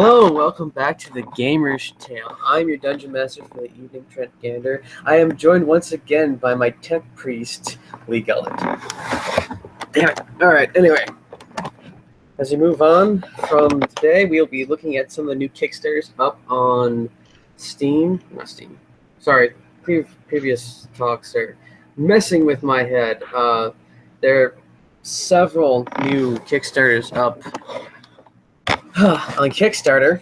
Hello and welcome back to the Gamer's Tale. I'm your Dungeon Master for the evening, Trent Gander. I am joined once again by my tech priest, Lee Gullett. Damn it. Alright, anyway. As we move on from today, we'll be looking at some of the new Kickstarters up on Steam. Not Steam. Sorry, previous talks are messing with my head. There are several new Kickstarters up on Kickstarter,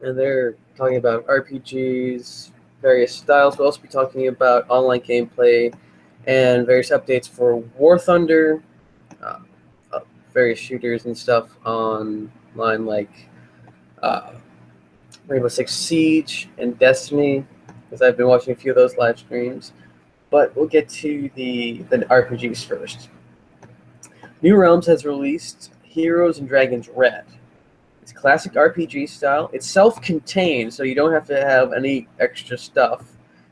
and they're talking about RPGs, various styles. We'll also be talking about online gameplay and various updates for War Thunder, various shooters and stuff online like Rainbow Six Siege and Destiny, because I've been watching a few of those live streams. But we'll get to the RPGs first. New Realms has released Heroes and Dragons Red. It's classic RPG style. It's self-contained, so you don't have to have any extra stuff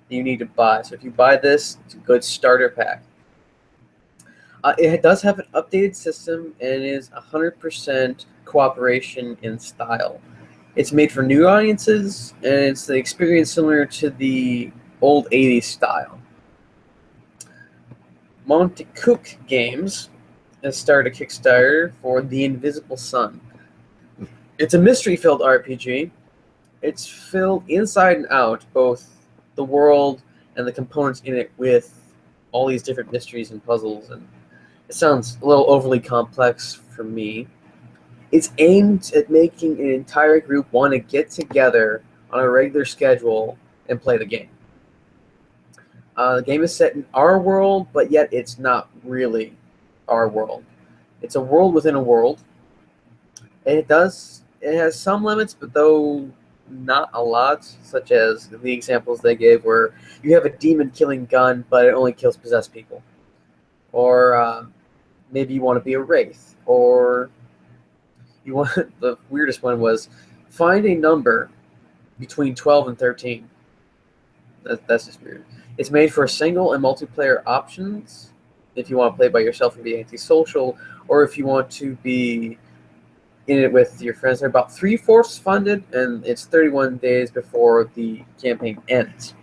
you need to buy. So if you buy this, it's a good starter pack. It does have an updated system and is 100% cooperation in style. It's made for new audiences, and it's the experience similar to the old 80s style. Monte Cook Games has started a Kickstarter for The Invisible Sun. It's a mystery-filled RPG. It's filled inside and out, both the world and the components in it, with all these different mysteries and puzzles, and it sounds a little overly complex for me. It's aimed at making an entire group want to get together on a regular schedule and play the game. The game is set in our world, but yet it's not really our world. It's a world within a world. It has some limits, but though not a lot, such as the examples they gave where you have a demon-killing gun, but it only kills possessed people. Or maybe you want to be a wraith, or you want the weirdest one was find a number between 12 and 13. That's just weird. It's made for single and multiplayer options if you want to play by yourself and be antisocial, or if you want to be in it with your friends. They're about 3/4 funded, and it's 31 days before the campaign ends.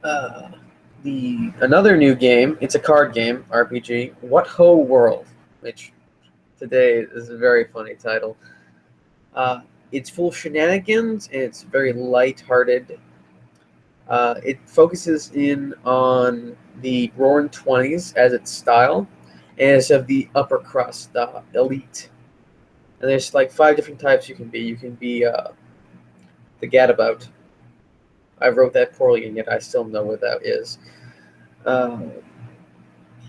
Another new game, it's a card game, RPG, What Ho World, which today is a very funny title. It's full of shenanigans, and it's very light-hearted. It focuses in on the Roaring Twenties as its style, and it's of the upper crust, the elite. And there's like 5 different types you can be. You can be the gadabout. I wrote that poorly, and yet I still know what that is.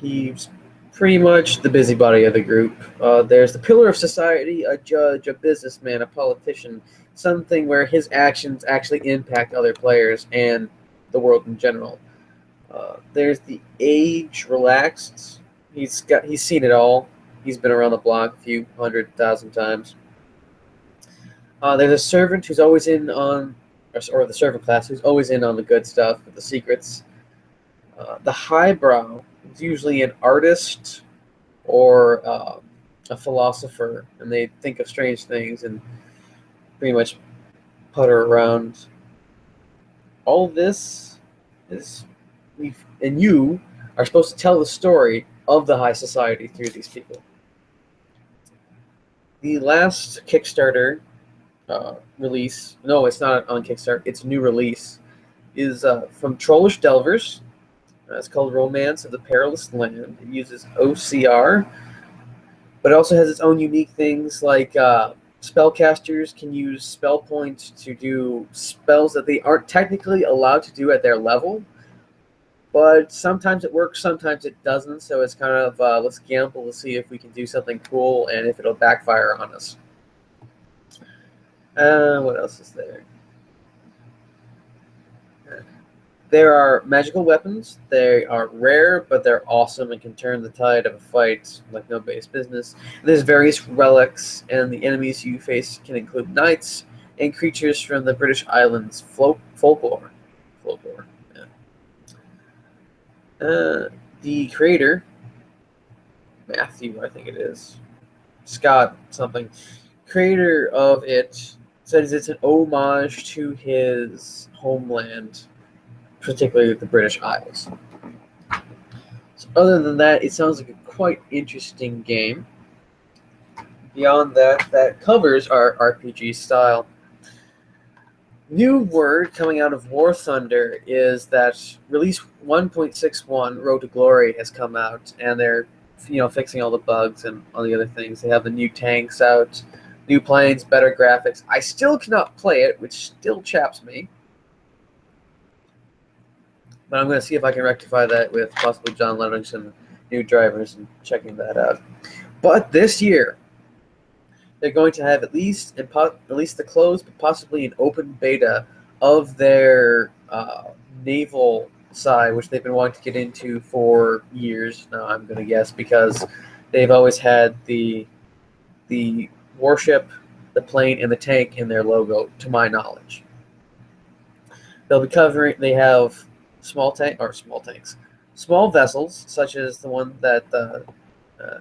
He's pretty much the busybody of the group. There's the pillar of society, a judge, a businessman, a politician, something where his actions actually impact other players and the world in general. There's the age relaxed. He's seen it all. He's been around the block a few 100,000 times. There's a servant who's always in on, or the servant class who's always in on the good stuff, with the secrets. The highbrow is usually an artist or a philosopher, and they think of strange things and pretty much putter around. All this is, and you are supposed to tell the story of the high society through these people. The last Kickstarter release, no, it's not on Kickstarter, it's a new release, is from Trollish Delvers. It's called Romance of the Perilous Land. It uses OCR, but it also has its own unique things, like spellcasters can use spell points to do spells that they aren't technically allowed to do at their level, but sometimes it works, sometimes it doesn't, so it's kind of, let's gamble to see if we can do something cool and if it'll backfire on us. What else is there? There are magical weapons. They are rare, but they're awesome and can turn the tide of a fight like nobody's business. There's various relics, and the enemies you face can include knights and creatures from the British Islands folklore. Yeah. The creator, Matthew, I think it is, Scott something, creator of it says it's an homage to his homeland, particularly the British Isles. So other than that, it sounds like a quite interesting game. Beyond that, that covers our RPG style. New word coming out of War Thunder is that release 1.61 Road to Glory has come out, and they're fixing all the bugs and all the other things. They have the new tanks out, new planes, better graphics. I still cannot play it, which still chaps me. But I'm going to see if I can rectify that with possibly John Lennox and new drivers and checking that out. But this year, they're going to have at least the closed, but possibly an open beta of their naval side, which they've been wanting to get into for years now, I'm going to guess, because they've always had the warship, the plane, and the tank in their logo, to my knowledge. They'll be covering. They have small vessels, such as the one that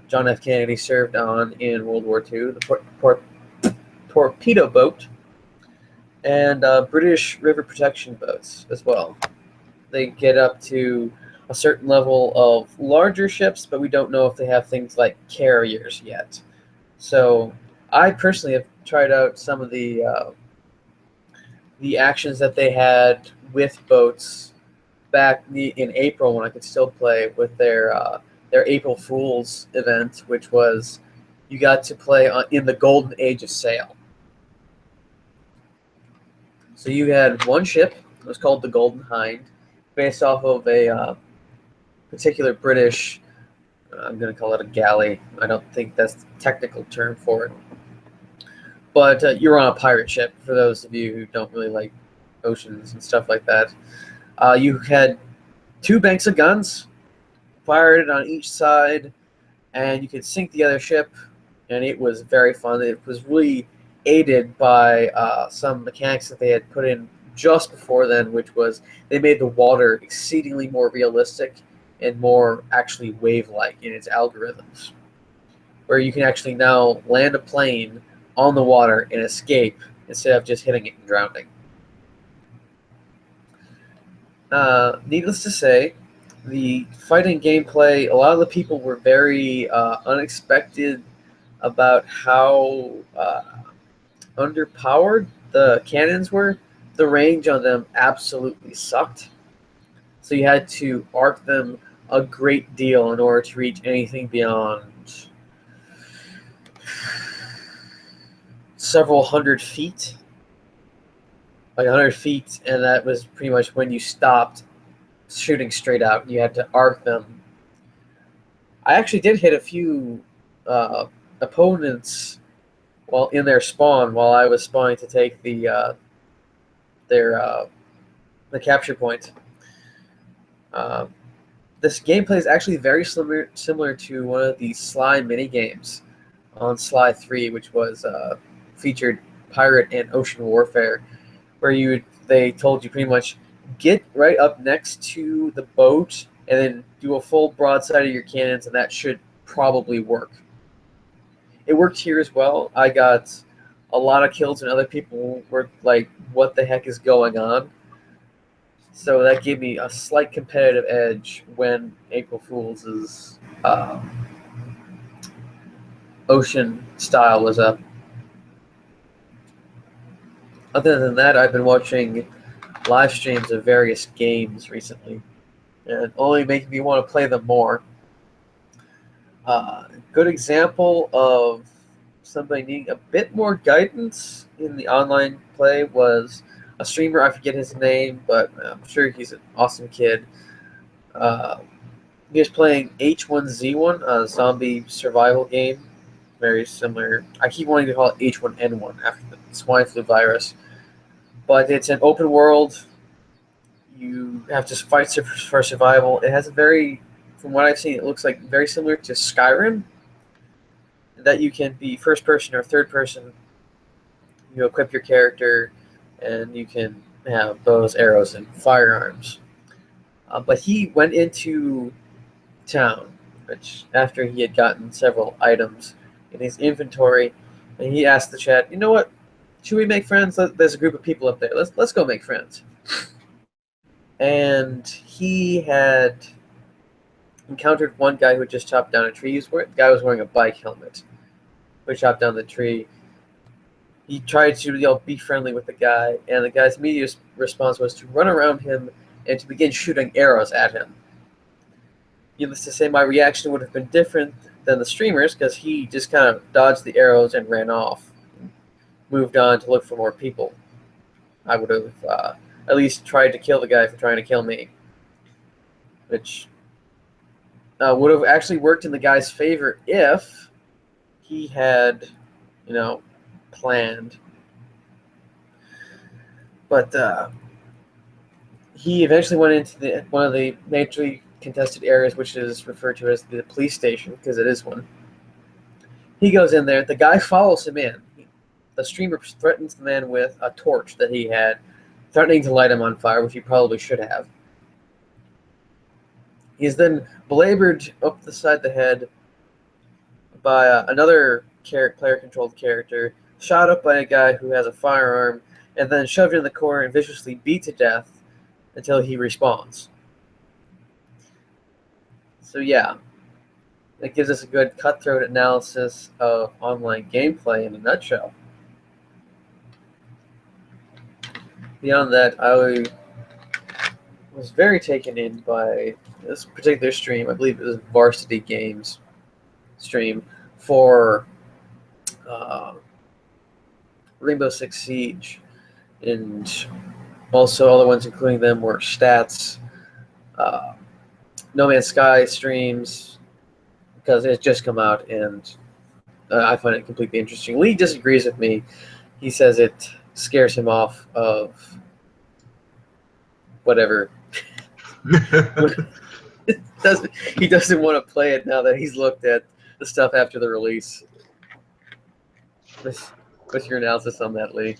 John F. Kennedy served on in World War II, the torpedo boat, and British river protection boats as well. They get up to a certain level of larger ships, but we don't know if they have things like carriers yet. So I personally have tried out some of the actions that they had with boats back in April when I could still play with their April Fool's event, which was you got to play in the golden age of sail. So you had one ship, it was called the Golden Hind, based off of a particular British, I'm going to call it a galley. I don't think that's the technical term for it. But you're on a pirate ship, for those of you who don't really like oceans and stuff like that. You had two banks of guns fired on each side, and you could sink the other ship, and it was very fun. It was really aided by some mechanics that they had put in just before then, which was they made the water exceedingly more realistic and more actually wave-like in its algorithms, where you can actually now land a plane on the water and escape instead of just hitting it and drowning. Needless to say, the fighting gameplay, a lot of the people were very unexpected about how underpowered the cannons were. The range on them absolutely sucked. So you had to arc them a great deal in order to reach anything beyond several hundred feet. Like 100 feet, and that was pretty much when you stopped shooting straight out. You had to arc them. I actually did hit a few opponents while in their spawn, while I was spawning to take the capture point. This gameplay is actually very similar to one of the Sly mini games on Sly 3, which was featured pirate and ocean warfare, where they told you pretty much get right up next to the boat and then do a full broadside of your cannons, and that should probably work. It worked here as well. I got a lot of kills, and other people were like, what the heck is going on? So that gave me a slight competitive edge when April Fool's ocean style was up. Other than that, I've been watching live streams of various games recently, and only making me want to play them more. Good example of somebody needing a bit more guidance in the online play was a streamer. I forget his name, but I'm sure he's an awesome kid. He was playing H1Z1, a zombie survival game, very similar. I keep wanting to call it H1N1 after the swine flu virus. But it's an open world. You have to fight for survival. It has a very, from what I've seen, it looks like very similar to Skyrim, that you can be first person or third person. You equip your character, and you can have bows, arrows, and firearms. But he went into town, which after he had gotten several items in his inventory, And he asked the chat, you know what? Should we make friends? There's a group of people up there. Let's go make friends. And he had encountered one guy who had just chopped down a tree. The guy was wearing a bike helmet. Who chopped down the tree. He tried to be friendly with the guy, and the guy's immediate response was to run around him and to begin shooting arrows at him. Needless to say, my reaction would have been different than the streamer's because he just kind of dodged the arrows and ran off. Moved on to look for more people. I would have at least tried to kill the guy for trying to kill me, which would have actually worked in the guy's favor if he had, planned. But he eventually went into one of the majorly contested areas, which is referred to as the police station, because it is one. He goes in there. The guy follows him in. The streamer threatens the man with a torch that he had, threatening to light him on fire, which he probably should have. He's then belabored up the side of the head by another player-controlled character, shot up by a guy who has a firearm, and then shoved in the corner and viciously beat to death until he respawns. So yeah, it gives us a good cutthroat analysis of online gameplay in a nutshell. Beyond that, I was very taken in by this particular stream. I believe it was Varsity Games stream for Rainbow Six Siege, and also other ones including them were Stats, No Man's Sky streams, because it's just come out, and I find it completely interesting. Lee disagrees with me. He says it scares him off of whatever. He doesn't want to play it now that he's looked at the stuff after the release. What's your analysis on that, Lee?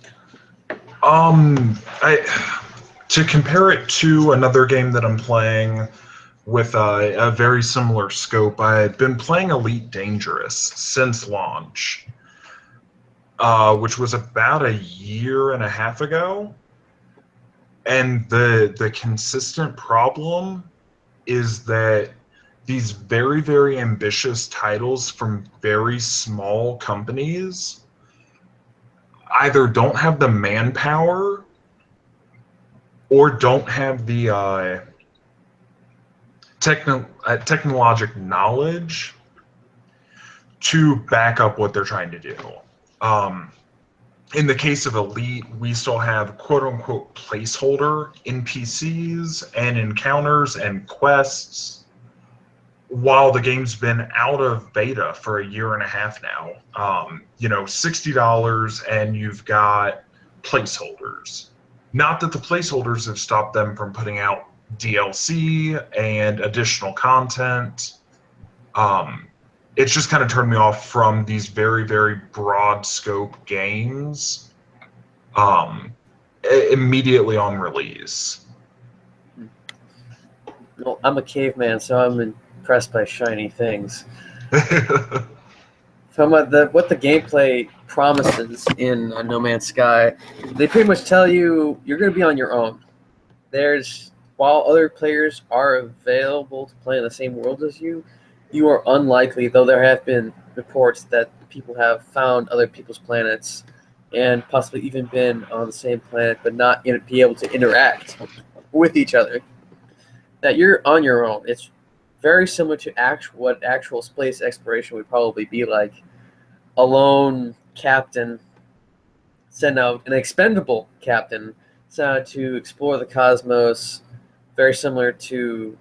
To compare it to another game that I'm playing with a very similar scope, I've been playing Elite Dangerous since launch, which was about a year and a half ago. And the consistent problem is that these very, very ambitious titles from very small companies either don't have the manpower or don't have the technologic knowledge to back up what they're trying to do. In the case of Elite, we still have quote-unquote placeholder NPCs and encounters and quests, while the game's been out of beta for a year and a half now. $60 and you've got placeholders. Not that the placeholders have stopped them from putting out DLC and additional content. It's just kind of turned me off from these very, very broad scope games immediately on release. Well, I'm a caveman, so I'm impressed by shiny things. From what the gameplay promises in No Man's Sky, they pretty much tell you you're going to be on your own. While other players are available to play in the same world as you, you are unlikely, though there have been reports that people have found other people's planets and possibly even been on the same planet but not be able to interact with each other, that you're on your own. It's very similar to what actual space exploration would probably be like. A lone captain sent out, an expendable captain sent out to explore the cosmos, very similar to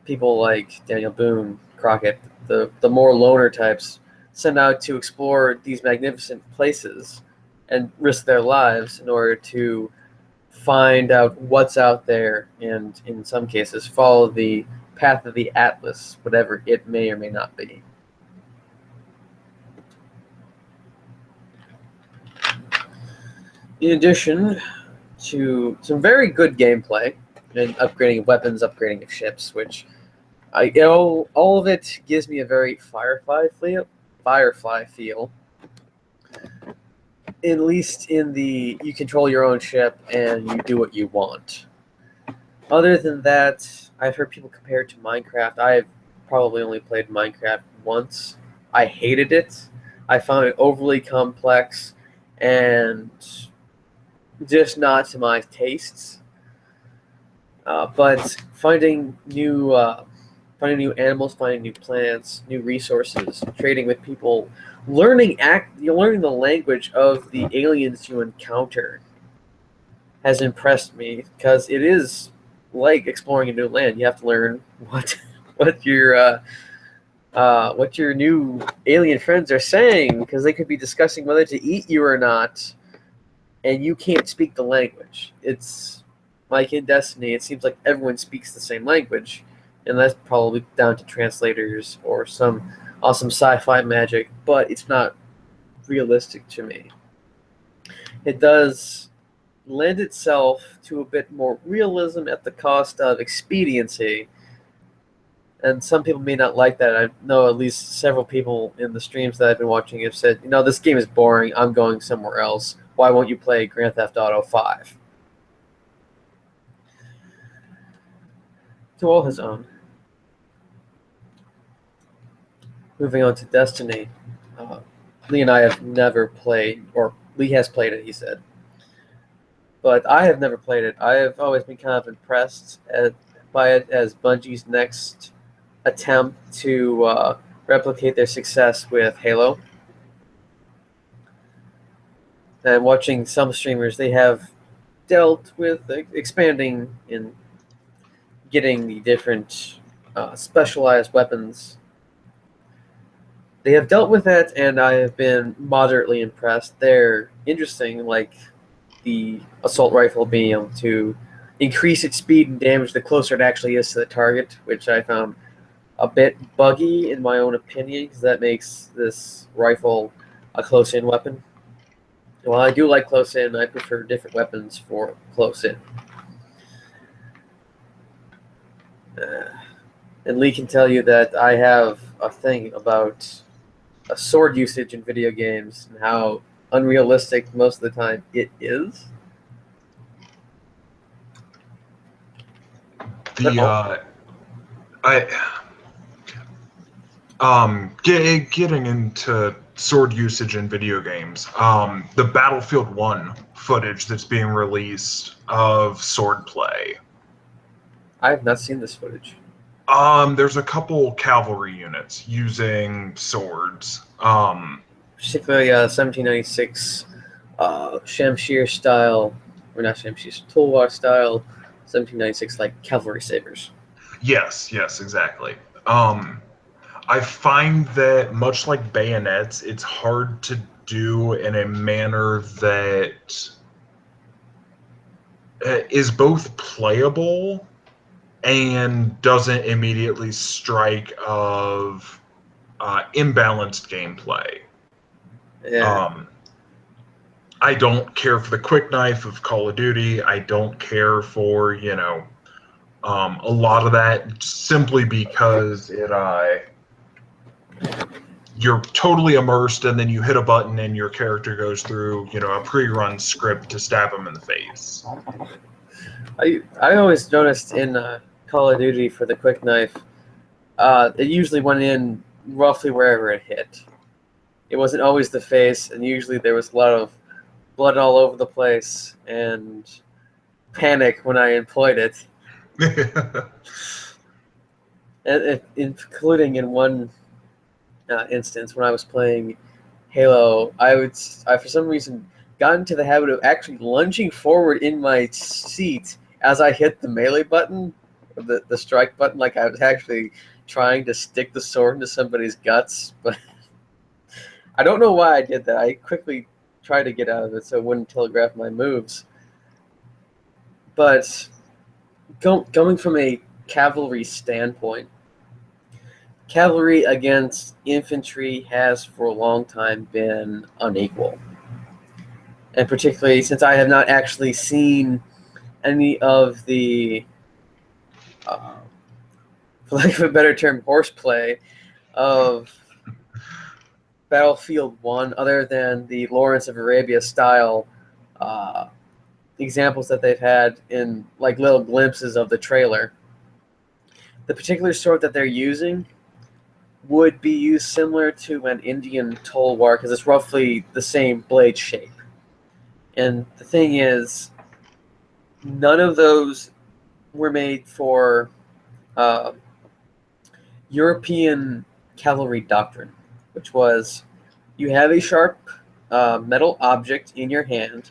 people like Daniel Boone, Crockett, the more loner types, sent out to explore these magnificent places and risk their lives in order to find out what's out there, and in some cases follow the path of the Atlas, whatever it may or may not be. In addition to some very good gameplay and upgrading of weapons, upgrading of ships, which all of it gives me a very Firefly feel. at least in the you control your own ship and you do what you want. Other than that, I've heard people compare it to Minecraft. I've probably only played Minecraft once. I hated it. I found it overly complex and just not to my tastes. But finding new animals, finding new plants, new resources, trading with people, learning the language of the aliens you encounter has impressed me because it is like exploring a new land. You have to learn what your what your new alien friends are saying because they could be discussing whether to eat you or not, and you can't speak the language. It's like in Destiny, it seems like everyone speaks the same language, and that's probably down to translators or some awesome sci-fi magic, but it's not realistic to me. It does lend itself to a bit more realism at the cost of expediency, and some people may not like that. I know at least several people in the streams that I've been watching have said, this game is boring. I'm going somewhere else. Why won't you play Grand Theft Auto 5? To all his own. Moving on to Destiny. Lee and I have never played, or Lee has played it, he said. But I have never played it. I have always been kind of impressed by it as Bungie's next attempt to replicate their success with Halo. And watching some streamers, they have dealt with expanding in getting the different specialized weapons. They have dealt with that, and I have been moderately impressed. They're interesting, like the assault rifle being able to increase its speed and damage the closer it actually is to the target, which I found a bit buggy in my own opinion, because that makes this rifle a close-in weapon. While I do like close-in, I prefer different weapons for close-in. And Lee can tell you that I have a thing about a sword usage in video games and how unrealistic most of the time it is. Getting into sword usage in video games, the Battlefield 1 footage that's being released of sword play. I have not seen this footage. There's a couple cavalry units using swords. Particularly 1796 Shamshir style, or not Shamshir, Tulwar style, 1796 like cavalry sabers. Yes, exactly. I find that much like bayonets, it's hard to do in a manner that is both playable and doesn't immediately strike of imbalanced gameplay. Yeah. I don't care for the quick knife of Call of Duty. I don't care for, a lot of that simply because you're totally immersed and then you hit a button and your character goes through, a pre-run script to stab him in the face. I always noticed in Call of Duty for the quick knife, it usually went in roughly wherever it hit. It wasn't always the face, and usually there was a lot of blood all over the place and panic when I employed it. Including in one instance when I was playing Halo, I for some reason got into the habit of actually lunging forward in my seat as I hit the melee button, or the strike button, like I was actually trying to stick the sword into somebody's guts. But I don't know why I did that. I quickly tried to get out of it so it wouldn't telegraph my moves. But going from a cavalry standpoint, cavalry against infantry has for a long time been unequal. And particularly since I have not actually seen any of the, for lack of a better term, horseplay of Battlefield 1, other than the Lawrence of Arabia style examples that they've had in like little glimpses of the trailer. The particular sword that they're using would be used similar to an Indian tulwar because it's roughly the same blade shape. And the thing is, none of those were made for European cavalry doctrine, which was you have a sharp metal object in your hand,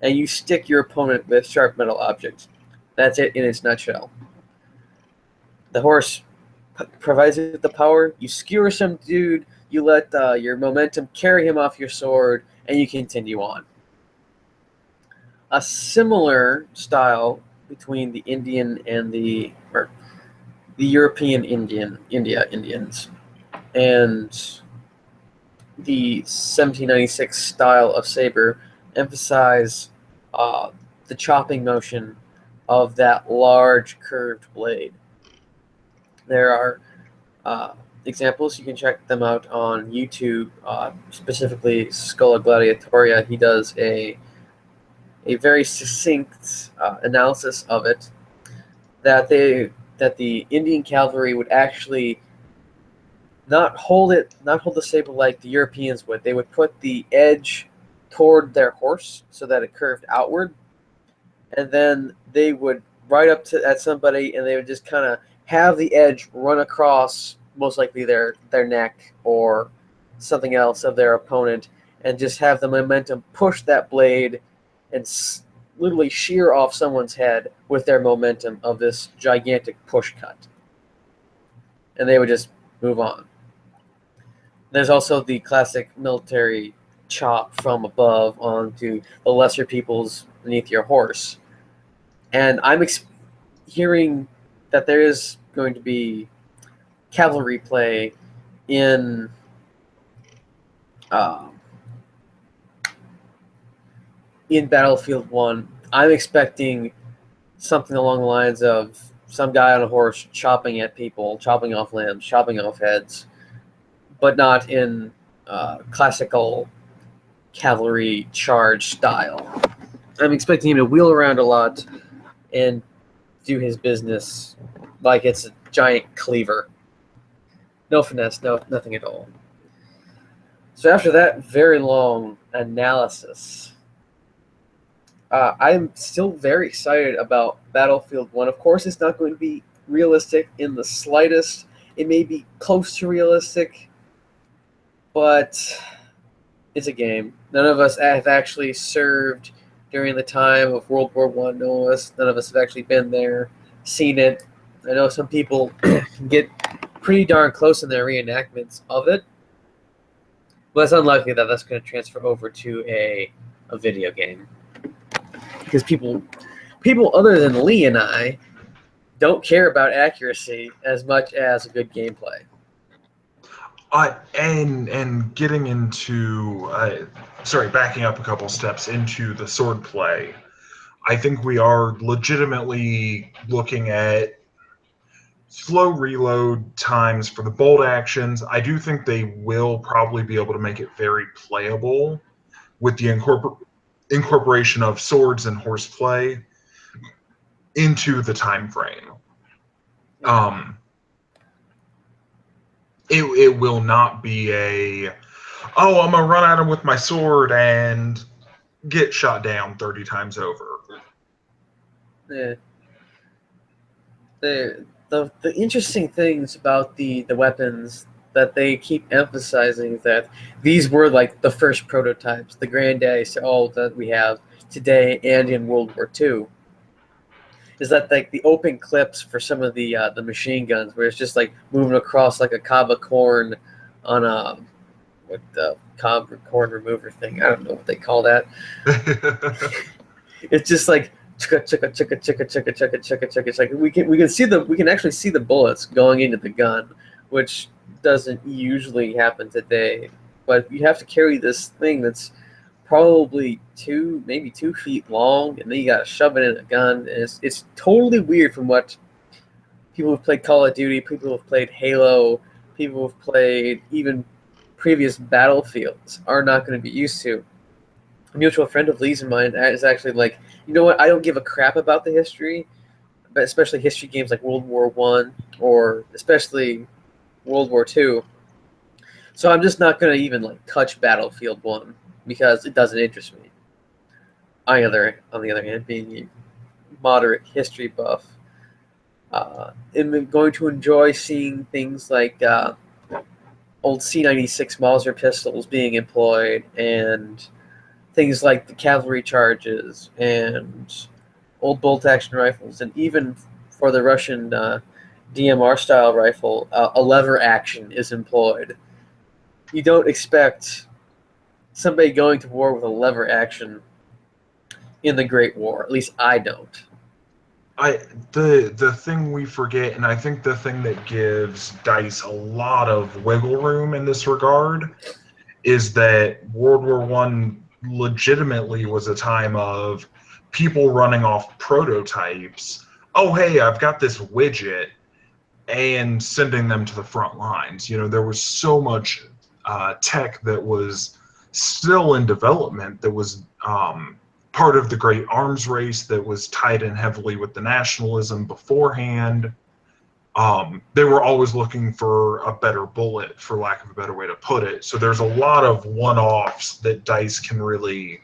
and you stick your opponent with sharp metal objects. That's it in its nutshell. The horse provides you with the power. You skewer some dude, you let your momentum carry him off your sword, and you continue on. A similar style between the Indian and the European Indians, and the 1796 style of saber emphasize the chopping motion of that large curved blade. There are examples. You can check them out on YouTube, specifically Scola Gladiatoria. He does a very succinct analysis of it, that the Indian cavalry would actually not hold the saber like the Europeans would. They would put the edge toward their horse so that it curved outward, and then they would ride up at somebody, and they would just kind of have the edge run across most likely their neck or something else of their opponent, and just have the momentum push that blade and literally shear off someone's head with their momentum of this gigantic push cut. And they would just move on. There's also the classic military chop from above onto the lesser peoples beneath your horse. And I'm hearing that there is going to be cavalry play in Battlefield 1. I'm expecting something along the lines of some guy on a horse chopping at people, chopping off limbs, chopping off heads, but not in classical cavalry charge style. I'm expecting him to wheel around a lot and do his business like it's a giant cleaver. No finesse, nothing at all. So after that very long analysis, I'm still very excited about Battlefield 1. Of course, it's not going to be realistic in the slightest. It may be close to realistic, but it's a game. None of us have actually served during the time of World War I. None of us have actually been there, seen it. I know some people can get pretty darn close in their reenactments of it, but it's unlikely that that's going to transfer over to a video game. Because people other than Lee and I don't care about accuracy as much as a good gameplay. And getting into backing up a couple steps into the sword play, I think we are legitimately looking at slow reload times for the bolt actions. I do think they will probably be able to make it very playable with the incorporation of swords and horseplay into the time frame. It will not be I'm gonna run at him with my sword and get shot down 30 times over. Yeah. The interesting things about the weapons that they keep emphasizing is that these were like the first prototypes, the granddaddies to all that we have today and in World War II. Is that like the open clips for some of the machine guns, where it's just like moving across like a cob of corn on a the cob or corn remover thing. I don't know what they call that. It's just like chicka chicka chicka chicka chicka chicka chicka chicka. It's like we can actually see the bullets going into the gun, which doesn't usually happen today. But you have to carry this thing that's probably maybe 2 feet long, and then you gotta shove it in a gun. And it's totally weird from what people who've played Call of Duty, people who've played Halo, people who've played even previous battlefields are not going to be used to. A mutual friend of Lee's and mine is actually like, you know what? I don't give a crap about the history, but especially history games like World War One or especially World War Two. So I'm just not going to even like touch Battlefield One because it doesn't interest me. On the other hand, being a moderate history buff, I'm going to enjoy seeing things like old C96 Mauser pistols being employed and things like the cavalry charges and old bolt-action rifles, and even for the Russian DMR-style rifle, a lever action is employed. You don't expect somebody going to war with a lever action in the Great War. At least I don't. The thing we forget, and I think the thing that gives DICE a lot of wiggle room in this regard, is that World War One legitimately was a time of people running off prototypes. Oh, hey, I've got this widget, and sending them to the front lines. You know, there was so much tech that was still in development that was part of the great arms race that was tied in heavily with the nationalism beforehand. They were always looking for a better bullet, for lack of a better way to put it. So there's a lot of one-offs that DICE can really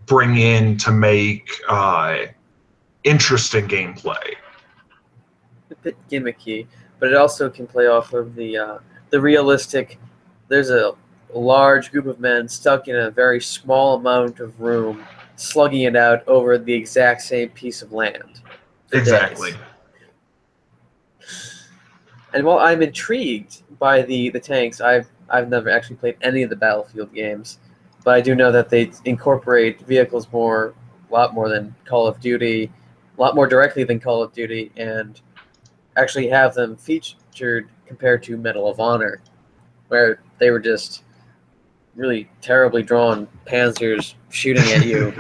bring in to make interesting gameplay. A bit gimmicky, but it also can play off of the realistic. There's a large group of men stuck in a very small amount of room, slugging it out over the exact same piece of land. Exactly. Days. And while I'm intrigued by the tanks, I've never actually played any of the Battlefield games, but I do know that they incorporate vehicles a lot more than Call of Duty, a lot more directly than Call of Duty, and actually have them featured compared to Medal of Honor, where they were just really terribly drawn panzers shooting at you.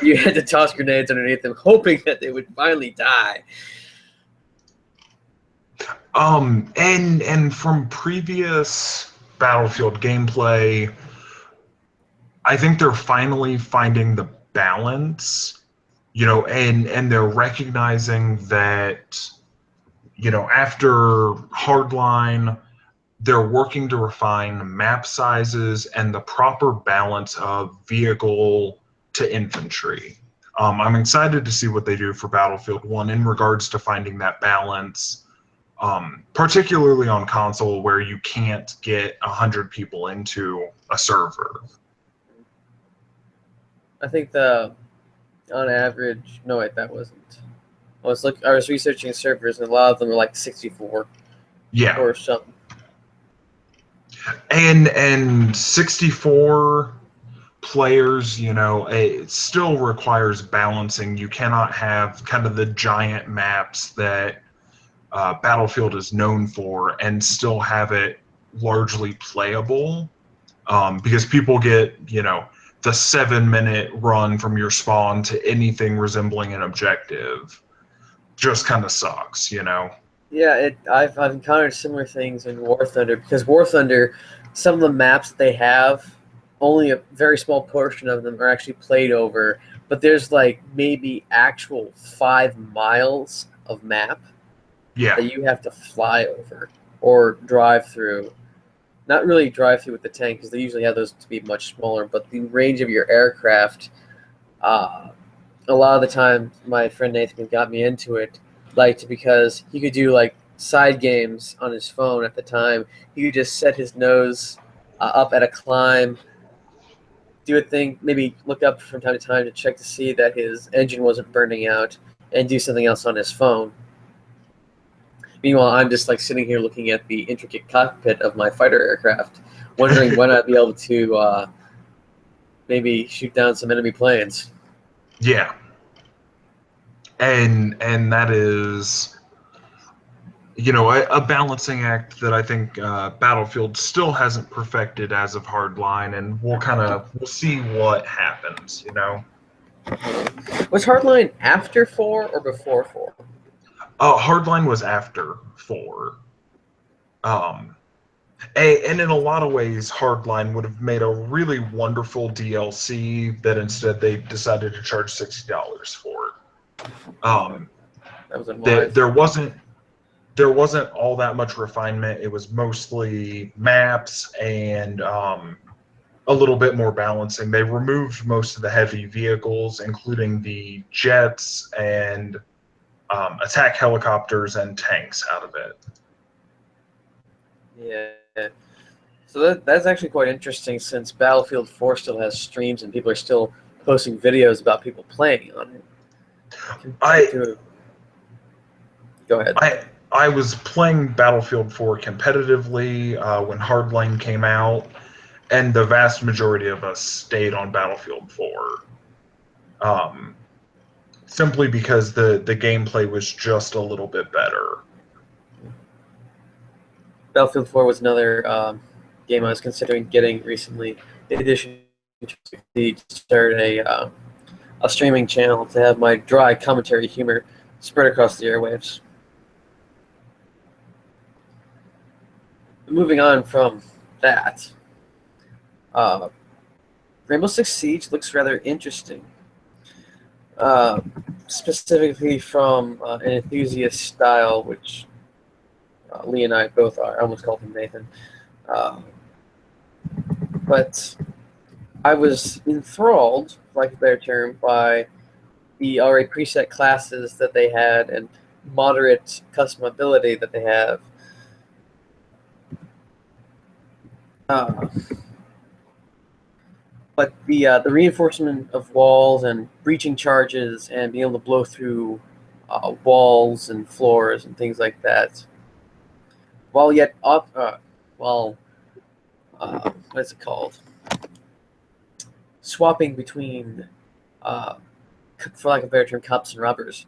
You had to toss grenades underneath them, hoping that they would finally die. And from previous Battlefield gameplay, I think they're finally finding the balance, you know, and they're recognizing that, you know, after Hardline, they're working to refine map sizes and the proper balance of vehicle to infantry. I'm excited to see what they do for Battlefield 1 in regards to finding that balance. Particularly on console where you can't get 100 people into a server. I think on average, no, wait, that wasn't. I was researching servers, and a lot of them were like 64. Yeah. Or something. And 64 players, you know, it still requires balancing. You cannot have kind of the giant maps that Battlefield is known for and still have it largely playable, because people get, you know, the 7-minute run from your spawn to anything resembling an objective just kind of sucks, you know. Yeah, I've encountered similar things in War Thunder, because War Thunder, some of the maps they have, only a very small portion of them are actually played over, but there's like maybe actual 5 miles of map that you have to fly over or drive through. Not really drive through with the tank, because they usually have those to be much smaller, but the range of your aircraft, a lot of the time my friend Nathan got me into it, because he could do like side games on his phone at the time. He could just set his nose up at a climb, do a thing, maybe look up from time to time to check to see that his engine wasn't burning out, and do something else on his phone. Meanwhile, I'm just like sitting here looking at the intricate cockpit of my fighter aircraft, wondering when I'd be able to maybe shoot down some enemy planes. Yeah. And that is, you know, a balancing act that I think Battlefield still hasn't perfected as of Hardline, and we'll see what happens, you know. Was Hardline after 4 or before 4? Hardline was after 4. And in a lot of ways, Hardline would have made a really wonderful DLC that instead they decided to charge $60 for. That was There, unwise. there wasn't there wasn't all that much refinement. It was mostly maps and a little bit more balancing. They removed most of the heavy vehicles, including the jets and attack helicopters and tanks out of it. Yeah. So that's actually quite interesting, since Battlefield 4 still has streams and people are still posting videos about people playing on it. I Go ahead. I was playing Battlefield 4 competitively when Hardline came out, and the vast majority of us stayed on Battlefield 4. Simply because the gameplay was just a little bit better. Battlefield 4 was another game I was considering getting recently. In addition to start a streaming channel to have my dry commentary humor spread across the airwaves. Moving on from that, uh, Rainbow Six Siege looks rather interesting. Specifically from an enthusiast style, which Lee and I both are. I almost called him Nathan. But I was enthralled, for lack of a better term, by the already preset classes that they had and moderate customability that they have. But the reinforcement of walls and breaching charges and being able to blow through walls and floors and things like that, while yet what is it called? Swapping between, for lack of a better term, cops and robbers.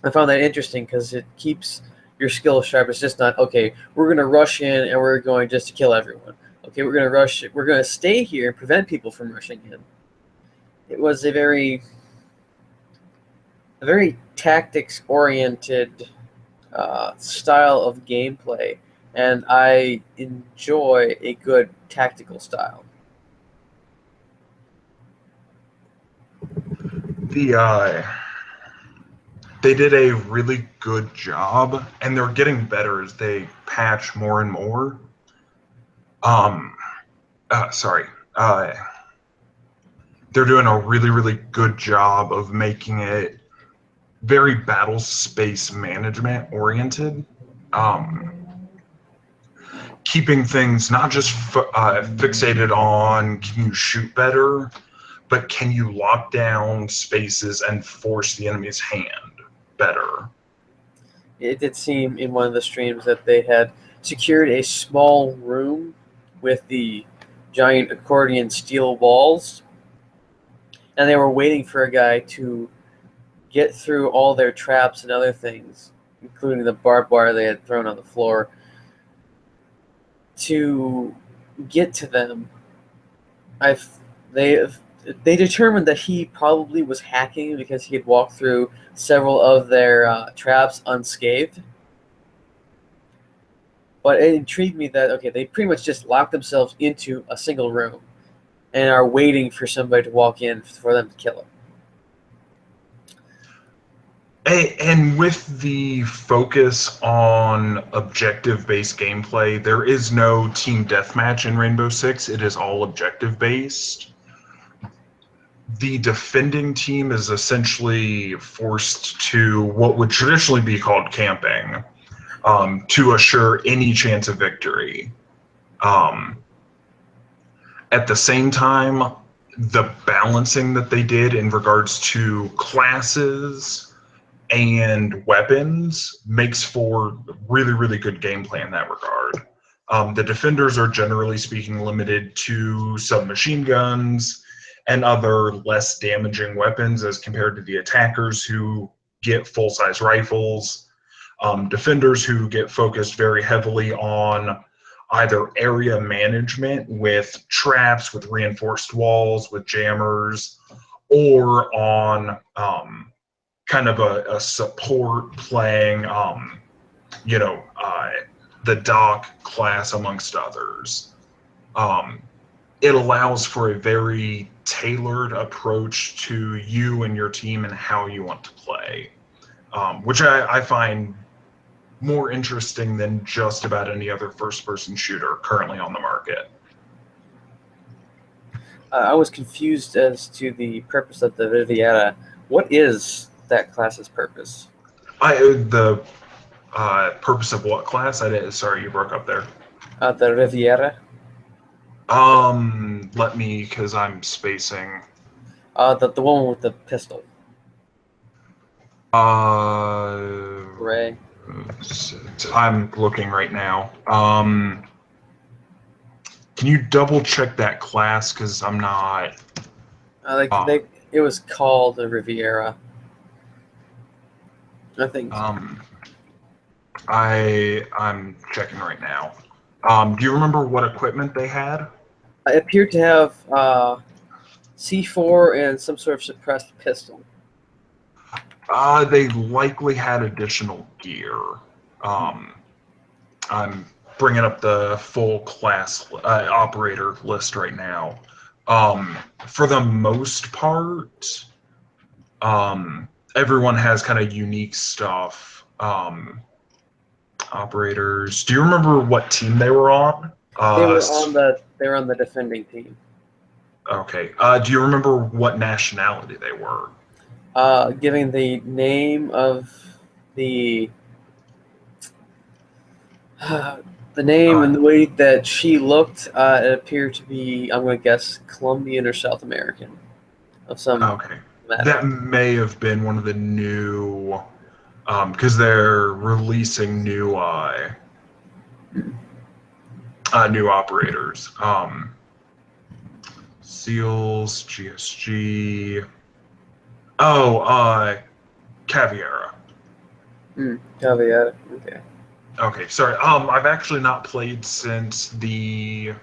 I found that interesting because it keeps your skill sharp. It's just not, okay, we're going to rush in and we're going just to kill everyone. Okay, we're going to rush. We're going to stay here and prevent people from rushing in. It was a very tactics-oriented style of gameplay, and I enjoy a good tactical style. They did a really good job, and they're getting better as they patch more and more. Sorry. They're doing a really good job of making it very battle space management oriented. Keeping things not just fixated on can you shoot better, but can you lock down spaces and force the enemy's hand better? It did seem in one of the streams that they had secured a small room with the giant accordion steel walls, and they were waiting for a guy to get through all their traps and other things, including the barbed wire they had thrown on the floor, to get to them. They determined that he probably was hacking because he had walked through several of their traps unscathed. But it intrigued me that, okay, they pretty much just locked themselves into a single room and are waiting for somebody to walk in for them to kill him. And with the focus on objective-based gameplay, there is no team deathmatch in Rainbow Six. It is all objective-based. The defending team is essentially forced to what would traditionally be called camping to assure any chance of victory. At the same time, the balancing that they did in regards to classes and weapons makes for really good gameplay in that regard. The defenders are generally speaking limited to submachine guns and other less damaging weapons as compared to the attackers who get full-size rifles. Defenders who get focused very heavily on either area management with traps, with reinforced walls, with jammers, or on kind of a support playing, the Doc class, amongst others. It allows for a very tailored approach to you and your team and how you want to play, which I find more interesting than just about any other first-person shooter currently on the market. I was confused as to the purpose of the Riviera. What is that class's purpose? The purpose of what class? Sorry, you broke up there. The Riviera? Let me, because I'm spacing. The one with the pistol. Ray. I'm looking right now. Can you double check that class? Because I'm not. It was called the Riviera. I think. I'm checking right now. Do you remember what equipment they had? It appeared to have C4 and some sort of suppressed pistol. They likely had additional gear. I'm bringing up the full class operator list right now. For the most part, everyone has kind of unique stuff. Operators. Do you remember what team they were on? They were on the defending team. Okay. Do you remember what nationality they were? Giving the name of the name and the way that she looked, it appeared to be, I'm going to guess, Colombian or South American of some. Okay. That may have been one of the new, because they're releasing new new operators. Seals, GSG. Oh, Caviera. Caviera. Okay. Okay, sorry. I've actually not played since the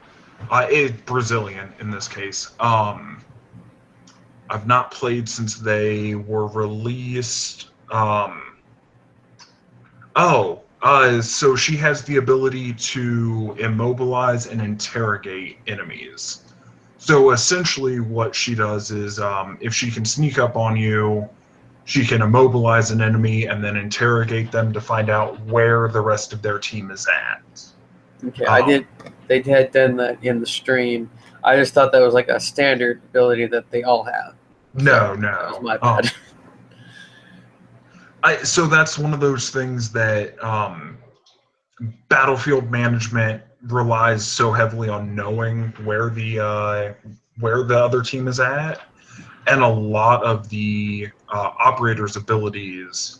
Brazilian in this case. I've not played since they were released. So she has the ability to immobilize and interrogate enemies. So essentially what she does is if she can sneak up on you, she can immobilize an enemy and then interrogate them to find out where the rest of their team is at. Okay, they had done that in the stream. I just thought that was like a standard ability that they all have. No. That was my bad. So that's one of those things that battlefield management relies so heavily on knowing where the other team is at, and a lot of the operators' abilities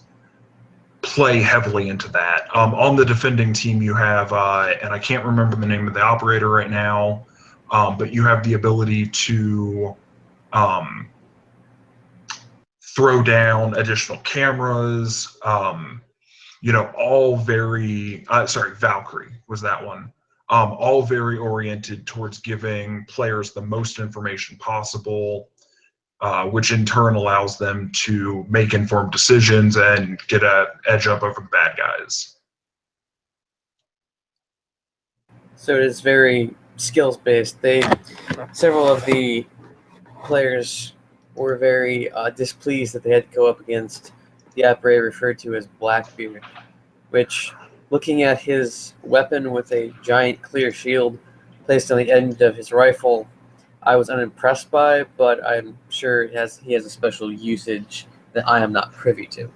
play heavily into that. On the defending team, you have, and I can't remember the name of the operator right now, but you have the ability to throw down additional cameras, all very, Valkyrie was that one. All very oriented towards giving players the most information possible, which in turn allows them to make informed decisions and get an edge up over the bad guys. So it is very skills based. Several of the players were very displeased that they had to go up against the operator referred to as Blackbeard, which, looking at his weapon with a giant clear shield placed on the end of his rifle, I was unimpressed by, but I'm sure he has a special usage that I am not privy to.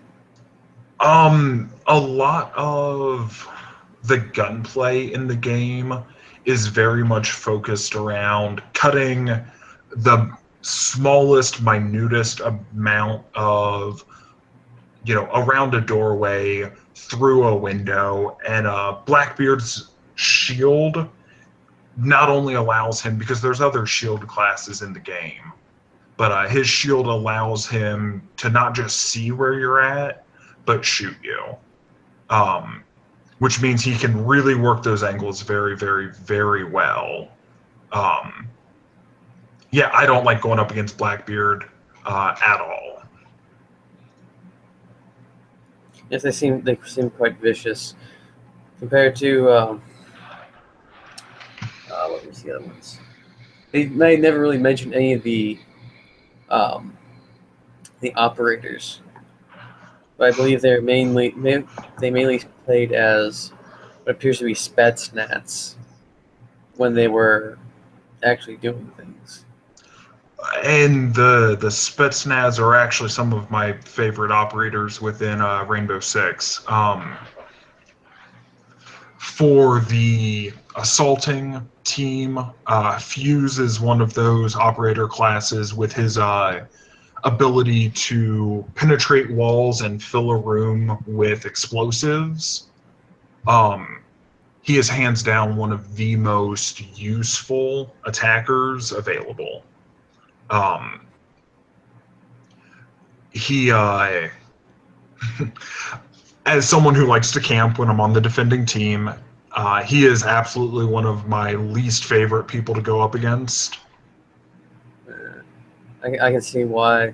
A lot of the gunplay in the game is very much focused around cutting the smallest, minutest amount of, around a doorway, through a window, and Blackbeard's shield not only allows him, because there's other shield classes in the game, but his shield allows him to not just see where you're at, but shoot you. Which means he can really work those angles very, very, very well. I don't like going up against Blackbeard at all. Yes, they seem quite vicious. compared to what was the other ones? They never really mentioned any of um, the operators, but I believe they mainly played as what appears to be Spetsnaz when they were actually doing things. And the Spetsnaz are actually some of my favorite operators within Rainbow Six. For the assaulting team, Fuse is one of those operator classes with his ability to penetrate walls and fill a room with explosives. He is hands down one of the most useful attackers available. Um, he as someone who likes to camp when I'm on the defending team, he is absolutely one of my least favorite people to go up against. I can see why.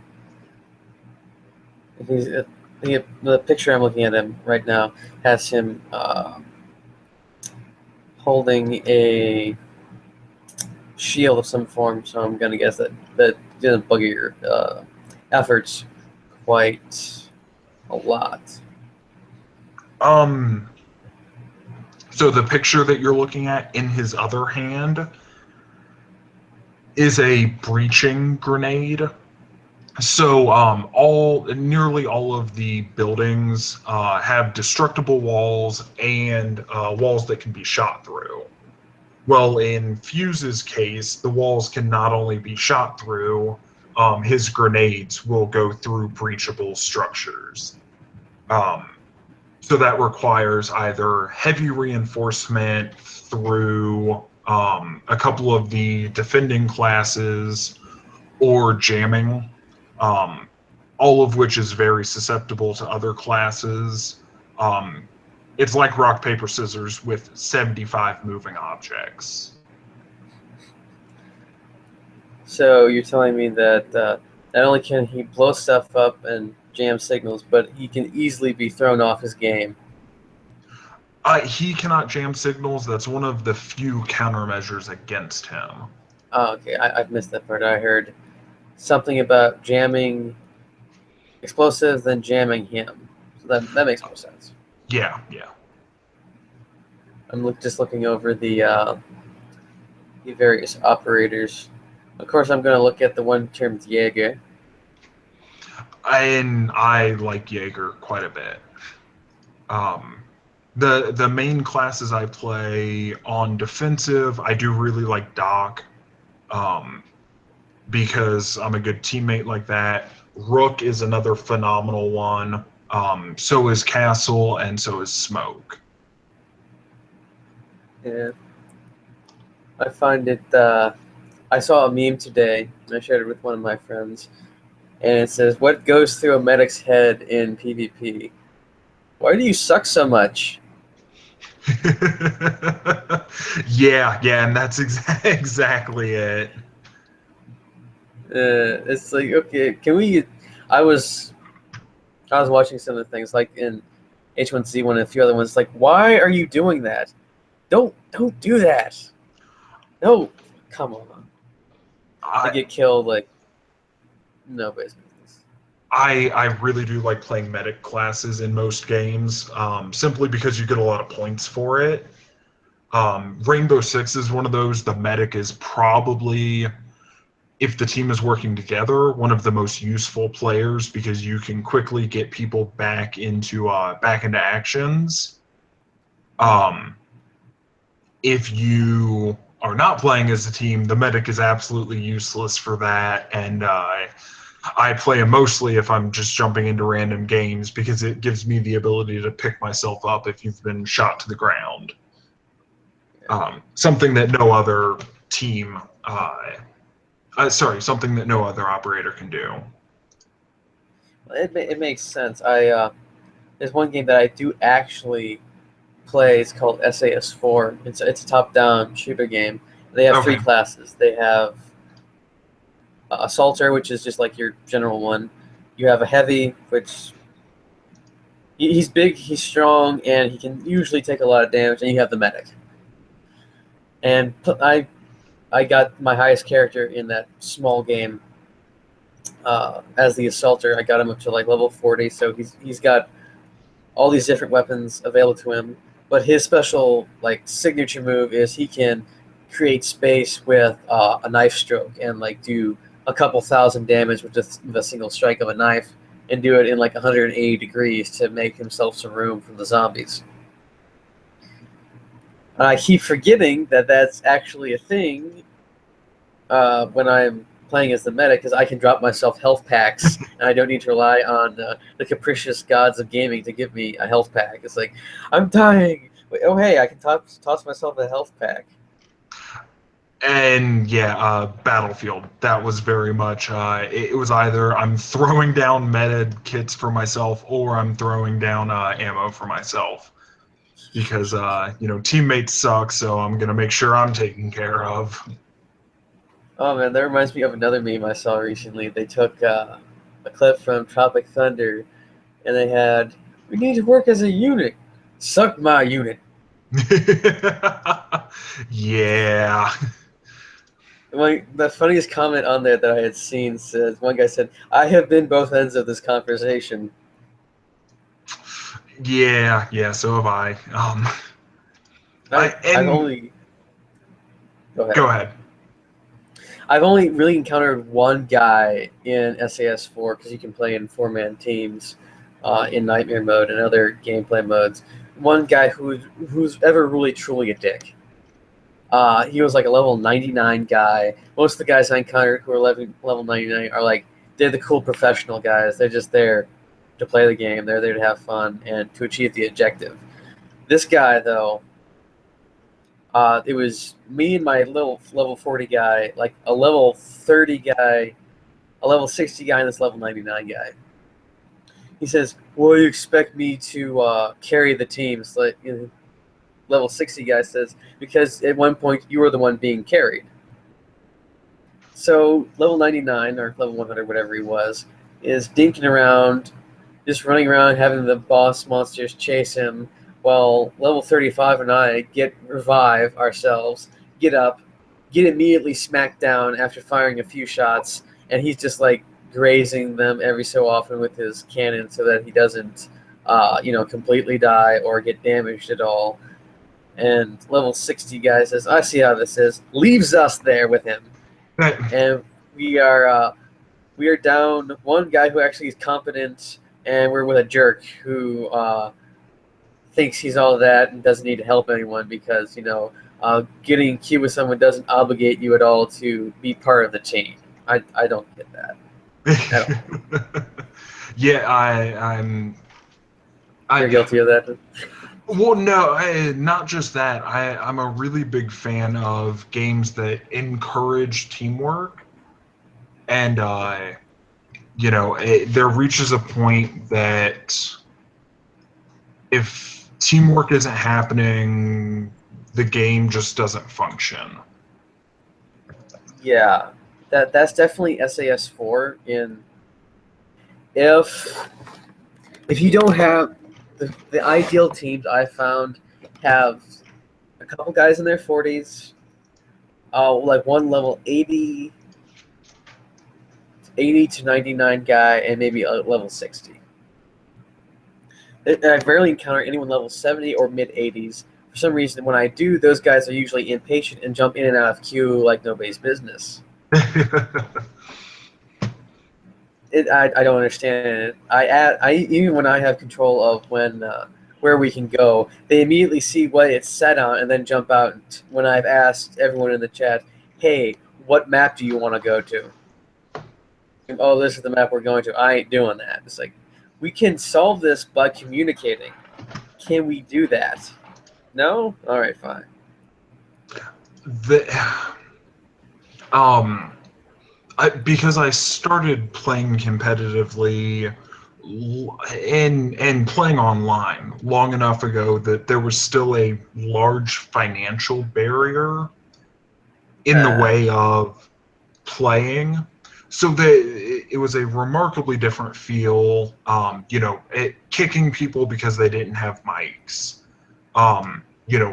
He's the picture I'm looking at him right now has him holding a shield of some form, so I'm gonna guess that didn't bugger your efforts quite a lot. So the picture that you're looking at in his other hand is a breaching grenade. So nearly all of the buildings have destructible walls and walls that can be shot through. Well, in Fuse's case, the walls can not only be shot through, his grenades will go through breachable structures. So that requires either heavy reinforcement through a couple of the defending classes or jamming, all of which is very susceptible to other classes. It's like rock, paper, scissors with 75 moving objects. So you're telling me that not only can he blow stuff up and jam signals, but he can easily be thrown off his game. He cannot jam signals. That's one of the few countermeasures against him. Oh, okay, I've missed that part. I heard something about jamming explosives, then jamming him. So that makes more sense. Yeah. I'm just looking over the various operators. Of course, I'm going to look at the one termed Jaeger. And I like Jaeger quite a bit. The main classes I play on defensive, I do really like Doc, because I'm a good teammate like that. Rook is another phenomenal one. So is Castle, and so is Smoke. Yeah. I find it. I saw a meme today, and I shared it with one of my friends, and it says, "What goes through a medic's head in PvP? Why do you suck so much?" yeah, and that's exactly it. It's like, okay, can we? I was watching some of the things like in H1Z1 and a few other ones. Like, why are you doing that? Don't do that. No, come on. They get killed like nobody's business. I really do like playing medic classes in most games, simply because you get a lot of points for it. Rainbow Six is one of those. The medic is probably, if the team is working together, one of the most useful players because you can quickly get people back into actions. If you are not playing as a team, the medic is absolutely useless for that, and I play him mostly if I'm just jumping into random games because it gives me the ability to pick myself up if you've been shot to the ground. Something that no other team, something that no other operator can do. It makes sense. There's one game that I do actually play. It's called SAS4. It's a top-down shooter game. They have three classes. They have Assaulter, which is just like your general one. You have a Heavy, which He's big, he's strong, and he can usually take a lot of damage. And you have the medic. And I got my highest character in that small game as the assaulter. I got him up to like level 40, so he's got all these different weapons available to him. But his special like signature move is he can create space with a knife stroke and like do a couple thousand damage with just a single strike of a knife, and do it in like 180 degrees to make himself some room from the zombies. I keep forgetting that that's actually a thing when I'm playing as the medic, because I can drop myself health packs, and I don't need to rely on the capricious gods of gaming to give me a health pack. It's like, I'm dying. Wait, oh, hey, I can toss myself a health pack. And yeah, Battlefield. That was very much. It was either I'm throwing down med kits for myself, or I'm throwing down ammo for myself, because teammates suck. So I'm gonna make sure I'm taken care of. Oh man, that reminds me of another meme I saw recently. They took a clip from Tropic Thunder, and they had, "We need to work as a unit. Suck my unit." Yeah. The funniest comment on there that I had seen says, one guy said, "I have been both ends of this conversation." Yeah, so have I. I've only Go ahead. Go ahead. I've only really encountered one guy in SAS4, because you can play in 4-man teams in Nightmare mode and other gameplay modes. One guy who's ever really truly a dick. He was like a level 99 guy. Most of the guys I encountered who are level 99 are like, they're the cool professional guys. They're just there to play the game. They're there to have fun and to achieve the objective. This guy, though, it was me and my little level 40 guy, like a level 30 guy, a level 60 guy, and this level 99 guy. He says, "Well, you expect me to carry the teams?" Like, level 60 guy says, "Because at one point you were the one being carried." So level 99 or level 100, whatever he was, is dinking around, just running around, having the boss monsters chase him, while level 35 and I revive ourselves, get up, get immediately smacked down after firing a few shots, and he's just like grazing them every so often with his cannon so that he doesn't, completely die or get damaged at all. And level 60 guy says, "I see how this is," leaves us there with him. And we are down one guy who actually is competent, and we're with a jerk who thinks he's all that and doesn't need to help anyone, because getting queued with someone doesn't obligate you at all to be part of the team. I don't get that at all. Yeah, You're guilty of that? Well, no, not just that. I'm a really big fan of games that encourage teamwork, and there reaches a point that if teamwork isn't happening, the game just doesn't function. Yeah, that's definitely SAS4. If you don't have the ideal teams, I found have a couple guys in their 40s, like one level 80 to 99 guy, and maybe a level 60. And I rarely encounter anyone level 70 or mid 80s. For some reason, when I do, those guys are usually impatient and jump in and out of queue like nobody's business. I don't understand it. I even when I have control of where we can go, they immediately see what it's set on and then jump out. When I've asked everyone in the chat, "Hey, what map do you want to go to?" "Oh, this is the map we're going to." I ain't doing that. It's like, we can solve this by communicating. Can we do that? No? All right, fine. Because I started playing competitively and playing online long enough ago that there was still a large financial barrier in the way of playing. so it was a remarkably different feel. Kicking people because they didn't have mics.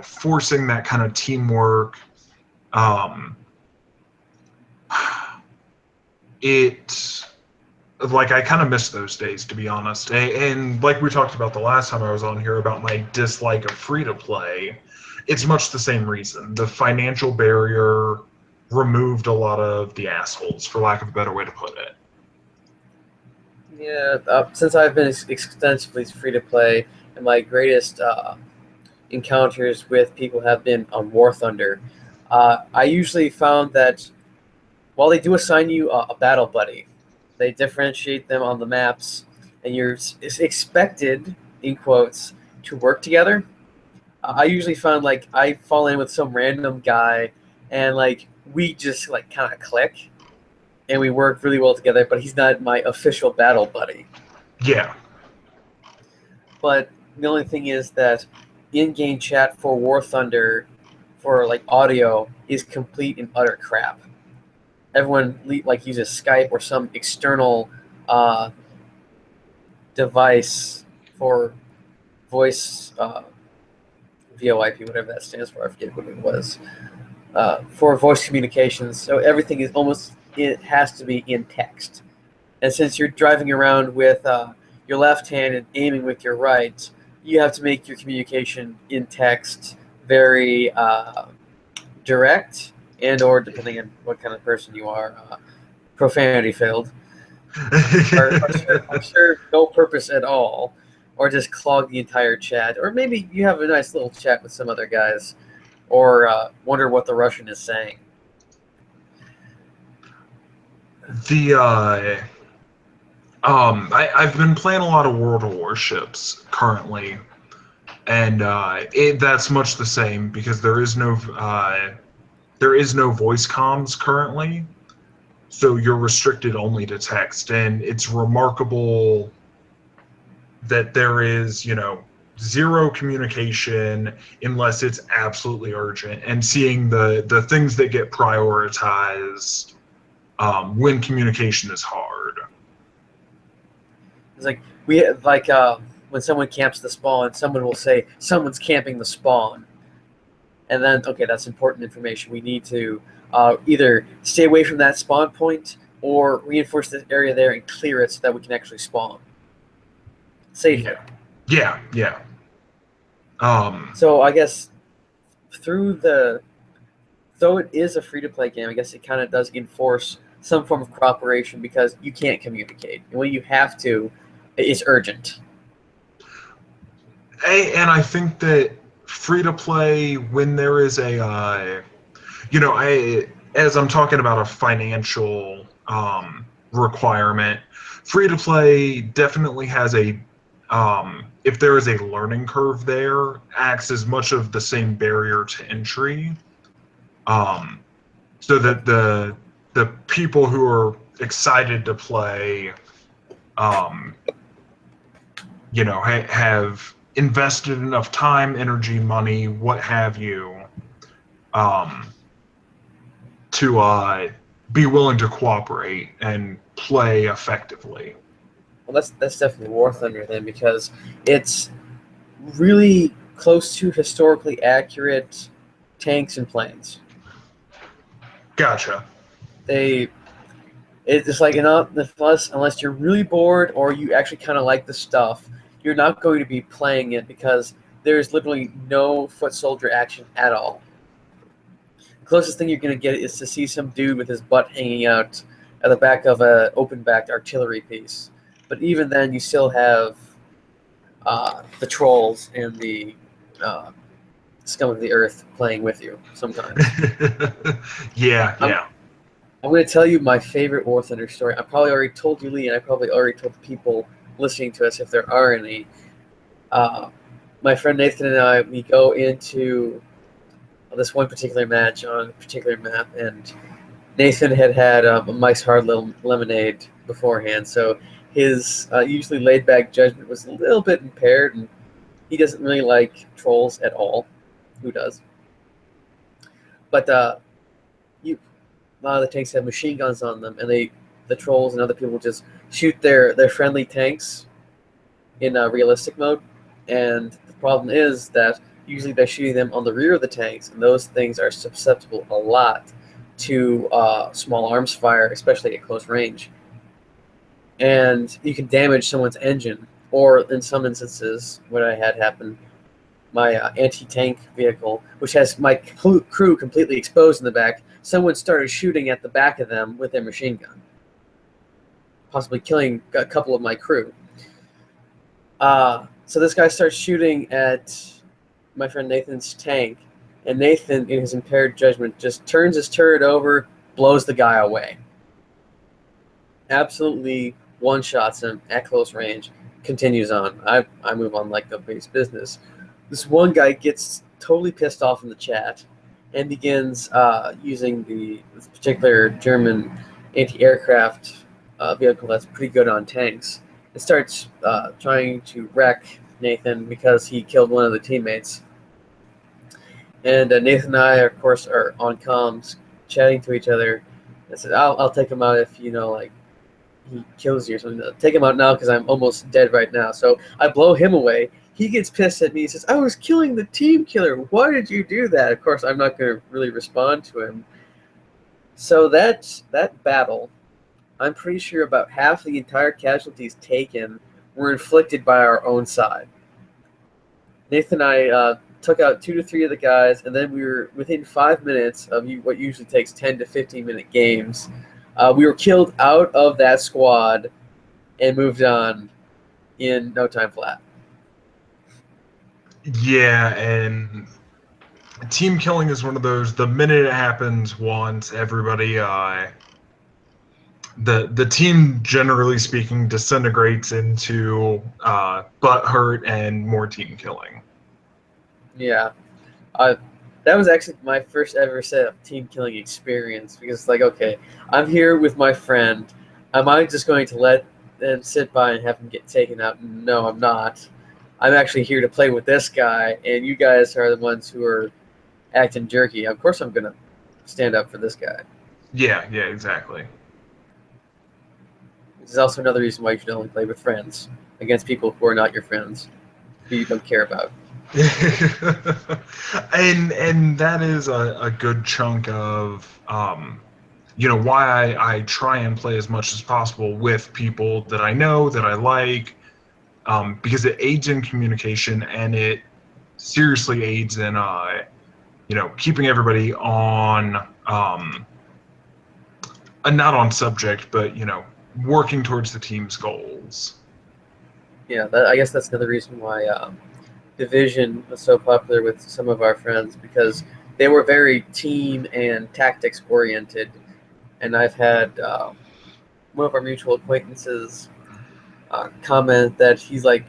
Forcing that kind of teamwork. Um, it like I kind of miss those days, to be honest. And like we talked about the last time I was on here about my dislike of free to play, it's much the same reason. The financial barrier removed a lot of the assholes, for lack of a better way to put it. Yeah, since I've been extensively free to play, and my greatest encounters with people have been on War Thunder. I usually found that while they do assign you a battle buddy, they differentiate them on the maps, and you're expected, in quotes, to work together. I usually found like I fall in with some random guy, and like we just like kind of click, and we work really well together. But he's not my official battle buddy. Yeah. But the only thing is that in-game chat for War Thunder, for like audio, is complete and utter crap. Everyone like uses Skype or some external uh, device for voice VoIP, whatever that stands for. I forget what it was. For voice communications, so everything is almost, it has to be in text. And since you're driving around with your left hand and aiming with your right, you have to make your communication in text very direct, and or depending on what kind of person you are, profanity filled, or serve no purpose at all, or just clog the entire chat. Or maybe you have a nice little chat with some other guys, or wonder what the Russian is saying. I've been playing a lot of World of Warships currently, and that's much the same because there is no voice comms currently, so you're restricted only to text, and it's remarkable that there is zero communication unless it's absolutely urgent, and seeing the things that get prioritized when communication is hard. It's like we like when someone camps the spawn, someone will say someone's camping the spawn, and then okay, that's important information. We need to either stay away from that spawn point or reinforce this area there and clear it so that we can actually spawn safely. Yeah. So I guess though it is a free to play game, I guess it kind of does enforce some form of cooperation because you can't communicate, and when you have to, it's urgent. And I think that free to play, when there is as I'm talking about a financial requirement, free to play definitely has if there is a learning curve there, acts as much of the same barrier to entry, so that the people who are excited to play, have invested enough time, energy, money, what have you, to be willing to cooperate and play effectively. Well, that's definitely War Thunder then, because it's really close to historically accurate tanks and planes. Gotcha. It's like unless you're really bored or you actually kind of like the stuff, you're not going to be playing it because there's literally no foot soldier action at all. The closest thing you're going to get is to see some dude with his butt hanging out at the back of an open-backed artillery piece. But even then, you still have the trolls and the scum of the earth playing with you sometimes. Yeah. I'm going to tell you my favorite War Thunder story. I probably already told you, Lee, and I probably already told the people listening to us, if there are any. My friend Nathan and I, we go into this one particular match on a particular map, and Nathan had a Mike's Hard Lemonade beforehand, so his usually laid-back judgment was a little bit impaired, and he doesn't really like trolls at all. Who does? But a lot of the tanks have machine guns on them, and the trolls and other people just shoot their friendly tanks in realistic mode, and the problem is that usually they're shooting them on the rear of the tanks, and those things are susceptible a lot to small arms fire, especially at close range. And you can damage someone's engine, or in some instances, what I had happen, my anti-tank vehicle, which has my crew completely exposed in the back, someone started shooting at the back of them with their machine gun, possibly killing a couple of my crew. So this guy starts shooting at my friend Nathan's tank, and Nathan, in his impaired judgment, just turns his turret over, blows the guy away. Absolutely one-shots him at close range, continues on. I move on like nobody's business. This one guy gets totally pissed off in the chat and begins using this particular German anti-aircraft vehicle that's pretty good on tanks. It starts trying to wreck Nathan because he killed one of the teammates. And Nathan and I, of course, are on comms, chatting to each other. I said, I'll take him out if, like, he kills you or something. Take him out now because I'm almost dead right now. So I blow him away. He gets pissed at me. He says, I was killing the team killer. Why did you do that? Of course, I'm not going to really respond to him. So that battle, I'm pretty sure about half the entire casualties taken were inflicted by our own side. Nathan and I took out 2 to 3 of the guys, and then we were within 5 minutes of what usually takes 10 to 15-minute games. We were killed out of that squad and moved on in no time flat. Yeah, and team killing is one of those, the minute it happens once, everybody, the team, generally speaking, disintegrates into butt hurt and more team killing. Yeah. That was actually my first ever set of team killing experience, because, like, okay, I'm here with my friend. Am I just going to let them sit by and have him get taken out? No, I'm not. I'm actually here to play with this guy, and you guys are the ones who are acting jerky. Of course I'm going to stand up for this guy. Yeah, exactly. This is also another reason why you should only play with friends, against people who are not your friends, who you don't care about. and that is a good chunk of why I try and play as much as possible with people that I know, that I like, because it aids in communication, and it seriously aids in keeping everybody on not on subject, but working towards the team's goals. Yeah, I guess that's another reason why Division was so popular with some of our friends, because they were very team and tactics oriented. And I've had one of our mutual acquaintances comment that he's like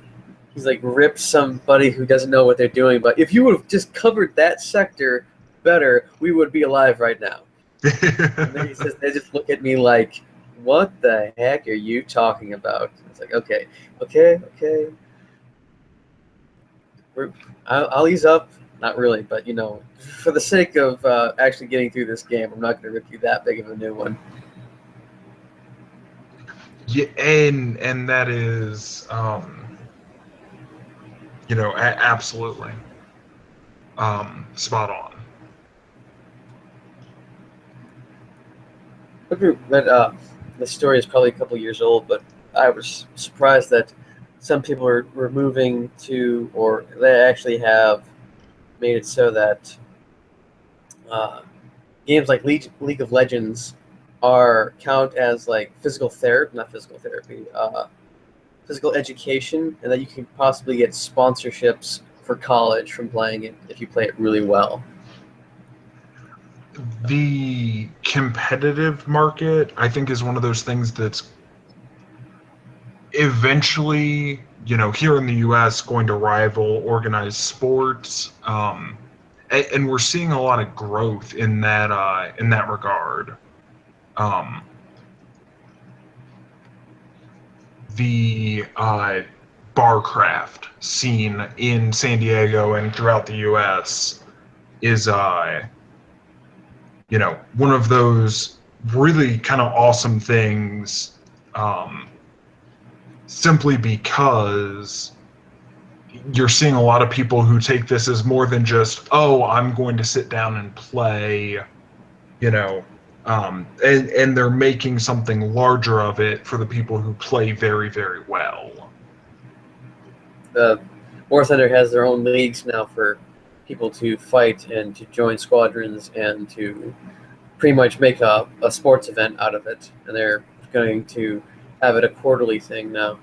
ripped somebody who doesn't know what they're doing, but if you would have just covered that sector better, we would be alive right now. And then he says, they just look at me like, what the heck are you talking about? It's like, okay. I'll ease up. Not really, but, for the sake of actually getting through this game, I'm not going to rip you that big of a new one. Yeah, and that is, absolutely spot on. The story is probably a couple years old, but I was surprised that some people were moving to, or they actually have made it so that games like League of Legends count as like physical education, and that you can possibly get sponsorships for college from playing it if you play it really well. The competitive market, I think, is one of those things that's eventually, here in the U.S., going to rival organized sports, and we're seeing a lot of growth in that regard. The barcraft scene in San Diego and throughout the U.S. is one of those really kind of awesome things, simply because you're seeing a lot of people who take this as more than just, oh, I'm going to sit down and play, you know, and they're making something larger of it for the people who play very, very well. War Thunder has their own leagues now for people to fight and to join squadrons and to pretty much make a sports event out of it. And they're going to have it a quarterly thing now.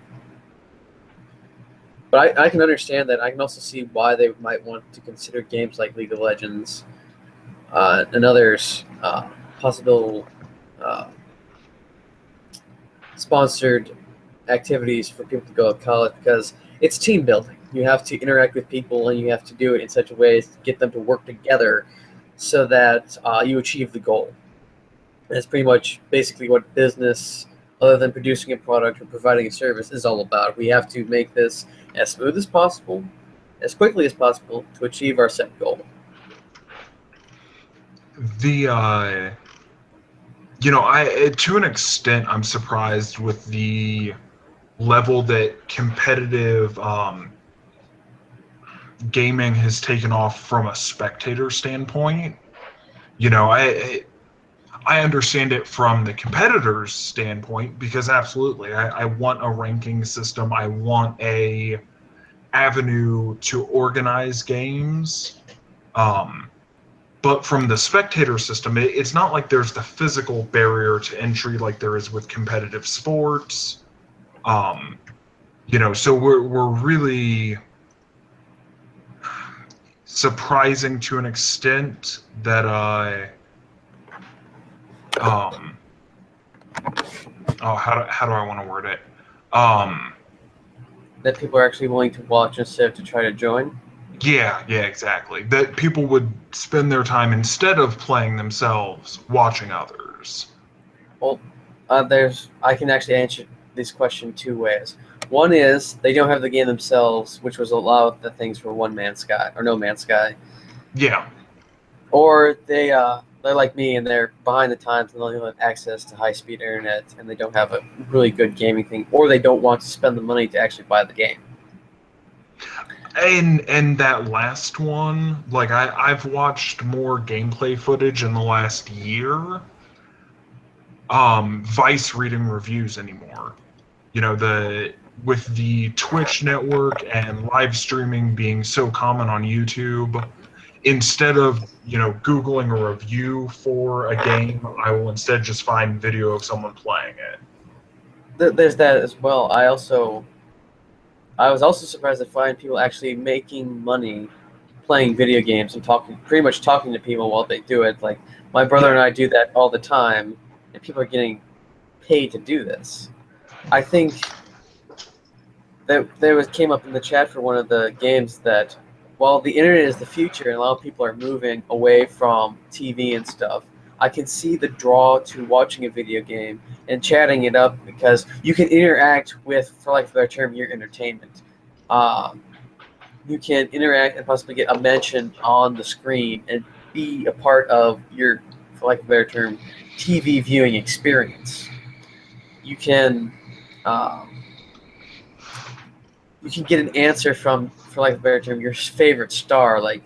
But I can understand that. I can also see why they might want to consider games like League of Legends and others possible uh, sponsored activities for people to go to college, because it's team building. You have to interact with people, and you have to do it in such a way as to get them to work together so that you achieve the goal. And it's pretty much basically what business, other than producing a product or providing a service, is all about. We have to make this as smooth as possible, as quickly as possible, to achieve our set goal. The you know, I to an extent I'm surprised with the level that competitive gaming has taken off from a spectator standpoint. You know, I understand it from the competitor's standpoint, because absolutely, I want a ranking system. I want a avenue to organize games. But from the spectator system, it's not like there's the physical barrier to entry like there is with competitive sports. You know, so we're really surprising to an extent that oh, how do I want to word it? That people are actually willing to watch instead of to try to join. Yeah, exactly. That people would spend their time, instead of playing themselves, watching others. Well, I can actually answer this question two ways. One is they don't have the game themselves, which was a lot of the things for One Man's Sky or No Man's Sky, Yeah. or they're like me and they're behind the times and they don't have access to high speed internet and they don't have a really good gaming thing, or they don't want to spend the money to actually buy the game. And that last one, like I've watched more gameplay footage in the last year. Vice reading reviews anymore. You know, with the Twitch network and live streaming being so common on YouTube, instead of, you know, Googling a review for a game, I will instead just find video of someone playing it. There's that as well. I was also surprised to find people actually making money playing video games and pretty much talking to people while they do it. Like my brother and I do that all the time, and people are getting paid to do this. I think that came up in the chat for one of the games that while the internet is the future and a lot of people are moving away from TV and stuff, I can see the draw to watching a video game and chatting it up, because you can interact with, for lack of a better term, your entertainment. You can interact and possibly get a mention on the screen and be a part of your, for lack of a better term, TV viewing experience. You can get an answer from, for lack of a better term, your favorite star. Like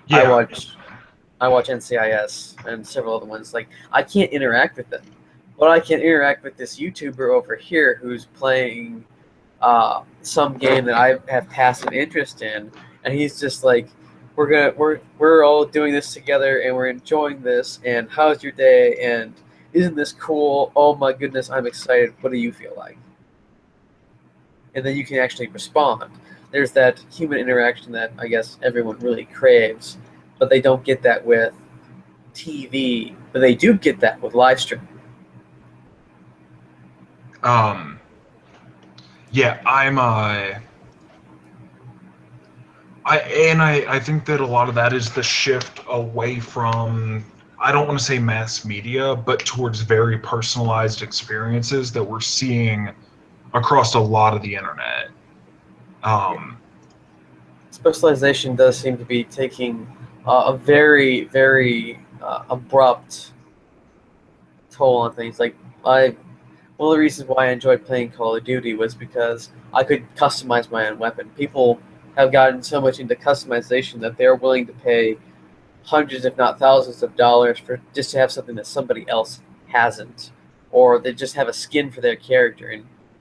Yeah. I watch NCIS and several other ones. Like I can't interact with them, but I can interact with this YouTuber over here who's playing some game that I have passive interest in, and he's just like, we're all doing this together and we're enjoying this. And how's your day? And isn't this cool? Oh my goodness, I'm excited. What do you feel like? And then you can actually respond. There's that human interaction that I guess everyone really craves, but they don't get that with TV, but they do get that with live streaming. Yeah, I think that a lot of that is the shift away from, I don't want to say mass media, but towards very personalized experiences that we're seeing across a lot of the internet. Specialization does seem to be taking a very, very abrupt toll on things. Like one of the reasons why I enjoyed playing Call of Duty was because I could customize my own weapon. People have gotten so much into customization that they're willing to pay hundreds, if not thousands, of dollars for just to have something that somebody else hasn't, or they just have a skin for their character.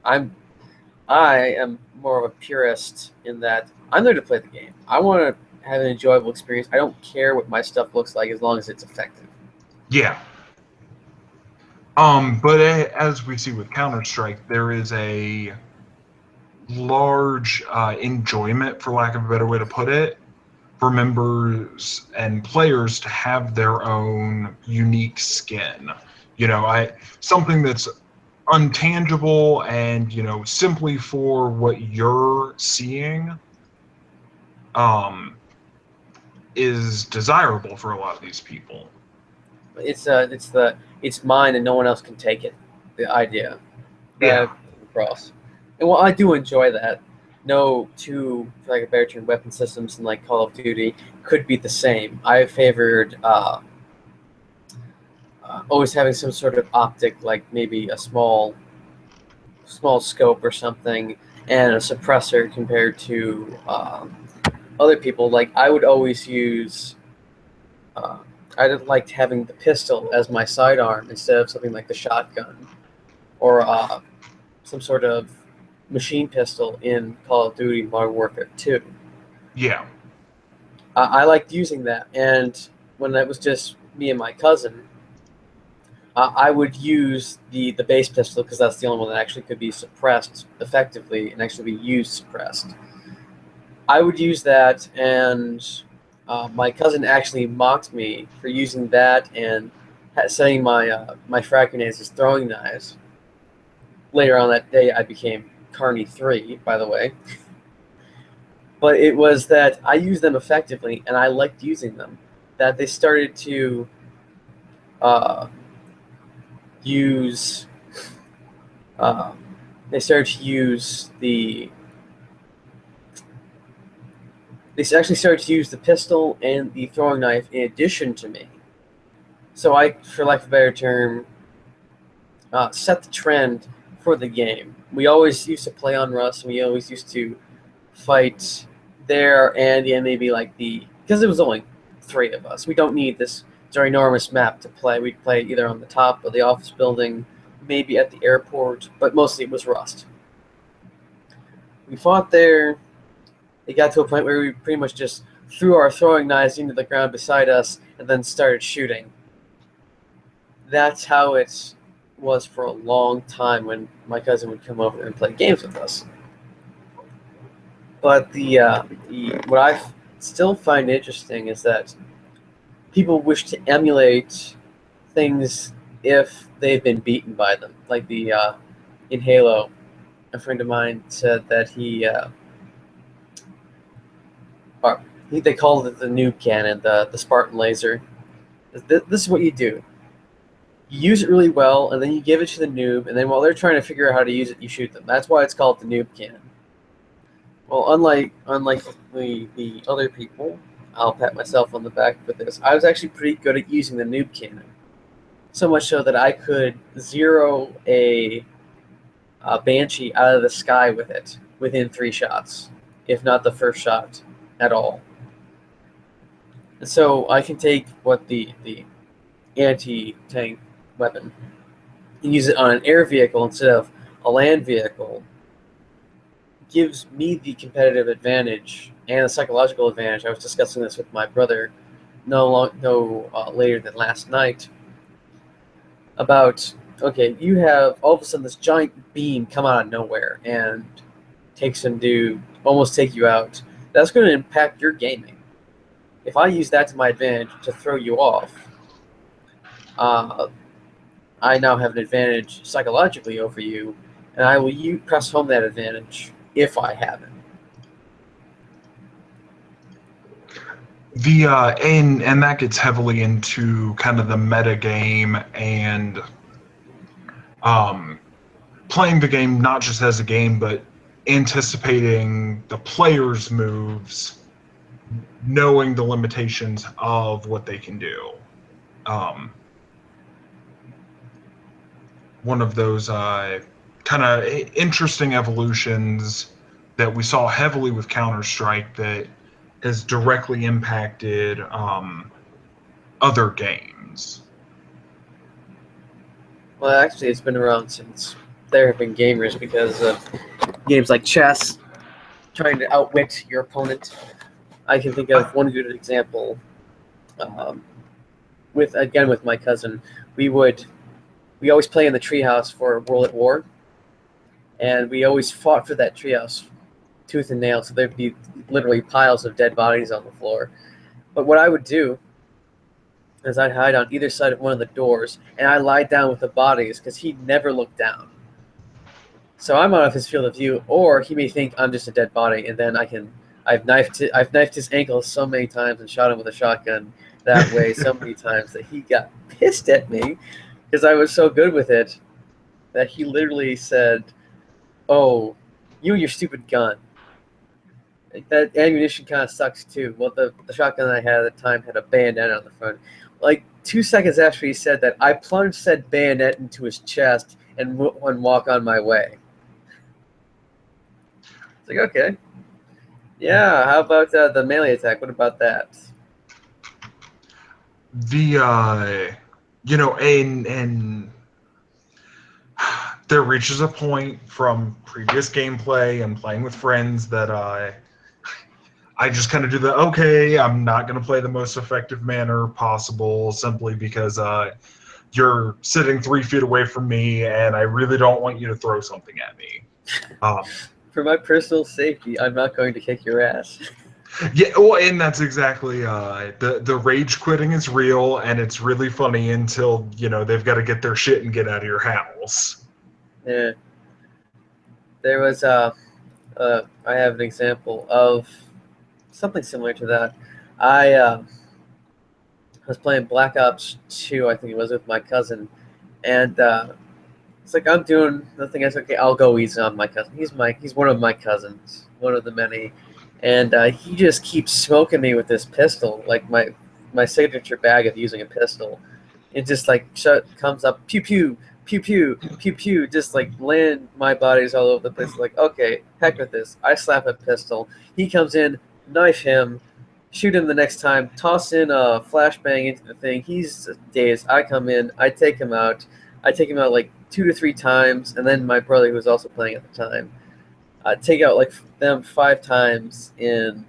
And I am more of a purist in that I'm there to play the game. I want to have an enjoyable experience. I don't care what my stuff looks like as long as it's effective. Yeah. But as we see with Counter-Strike, there is a large enjoyment, for lack of a better way to put it, for members and players to have their own unique skin. Something that's untangible and simply for what you're seeing is desirable for a lot of these people. It's mine and no one else can take it. The idea that Yeah. I've come across, and while I do enjoy that, no two, for like a better term, weapon systems in like Call of Duty could be the same. I favored always having some sort of optic, like maybe a small scope or something, and a suppressor compared to other people. Like I would always use. Uh, I liked having the pistol as my sidearm instead of something like the shotgun or some sort of machine pistol in Call of Duty Modern Warfare 2. Yeah. I liked using that, and when it was just me and my cousin, I would use the base pistol because that's the only one that actually could be suppressed effectively and actually be used suppressed. I would use that, and my cousin actually mocked me for using that and setting my frag grenades as throwing knives. Later on that day, I became Carney 3, by the way. But it was that I used them effectively, and I liked using them. That they started to uh, use. They started to use the. They actually started to use the pistol and the throwing knife in addition to me. So I, for lack of a better term, set the trend for the game. We always used to play on Rust, and we always used to fight there and maybe like because it was only 3 of us. We don't need this ginormous map to play. We'd play either on the top of the office building, maybe at the airport, but mostly it was Rust. We fought there. It got to a point where we pretty much just threw our throwing knives into the ground beside us and then started shooting. That's how it was for a long time when my cousin would come over and play games with us. But what I still find interesting is that people wish to emulate things if they've been beaten by them. Like in Halo, a friend of mine said that they called it the noob cannon, the Spartan laser. This is what you do. You use it really well, and then you give it to the noob, and then while they're trying to figure out how to use it, you shoot them. That's why it's called the noob cannon. Well, unlike the other people, I'll pat myself on the back for this. I was actually pretty good at using the noob cannon, so much so that I could zero a Banshee out of the sky with it within 3 shots, if not the first shot at all. And so I can take what the anti-tank weapon and use it on an air vehicle instead of a land vehicle. Gives me the competitive advantage and the psychological advantage. I was discussing this with my brother later than last night about, okay, you have all of a sudden this giant beam come out of nowhere and almost take you out. That's going to impact your gaming. If I use that to my advantage to throw you off, I now have an advantage psychologically over you, and I will press home that advantage if I have it. And that gets heavily into kind of the meta game and playing the game not just as a game, but anticipating the players' moves, knowing the limitations of what they can do. one of those kind of interesting evolutions that we saw heavily with Counter-Strike that has directly impacted other games. Well, actually, it's been around since there have been gamers because of games like chess, trying to outwit your opponent. I can think of one good example. Um, with my cousin, we always play in the treehouse for World at War, and we always fought for that treehouse tooth and nail. So there'd be literally piles of dead bodies on the floor. But what I would do is I'd hide on either side of one of the doors, and I lie down with the bodies because he never looked down. So I'm out of his field of view, or he may think I'm just a dead body, and then I've knifed his ankle so many times and shot him with a shotgun that way so many times that he got pissed at me because I was so good with it that he literally said, "Oh, you and your stupid gun. That ammunition kind of sucks too." Well, the shotgun I had at the time had a bayonet on the front. Like 2 seconds after he said that, I plunged said bayonet into his chest and walk on my way. It's like, okay, yeah. How about the melee attack? What about that? And there reaches a point from previous gameplay and playing with friends that I just kind of do the, okay, I'm not going to play the most effective manner possible simply because you're sitting 3 feet away from me and I really don't want you to throw something at me. For my personal safety, I'm not going to kick your ass. Yeah, well, and that's exactly the rage quitting is real, and it's really funny until they've got to get their shit and get out of your house. Yeah. There was I have an example of something similar to that. I was playing Black Ops 2, I think it was, with my cousin, and it's like I'm doing nothing. I said, okay, I'll go easy on my cousin. He's one of my cousins, one of the many, and he just keeps smoking me with this pistol, like my signature bag of using a pistol. It just like comes up, pew pew, pew pew, pew pew, just like land my bodies all over the place. Like, okay, heck with this. I slap a pistol. He comes in, knife him, shoot him the next time, toss in a flashbang into the thing. He's dazed. I come in, I take him out. I take him out like 2 to 3 times, and then my brother, who was also playing at the time, take out like them 5 times in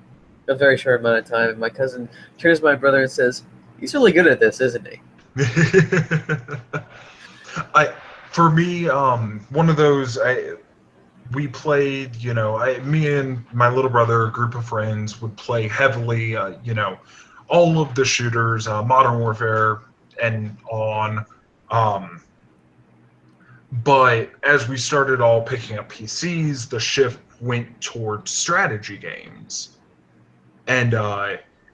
a very short amount of time. And my cousin turns to my brother and says, "He's really good at this, isn't he?" For me, one of those. We played, me and my little brother, a group of friends, would play heavily, all of the shooters, Modern Warfare, and on. But as we started all picking up PCs, the shift went towards strategy games. And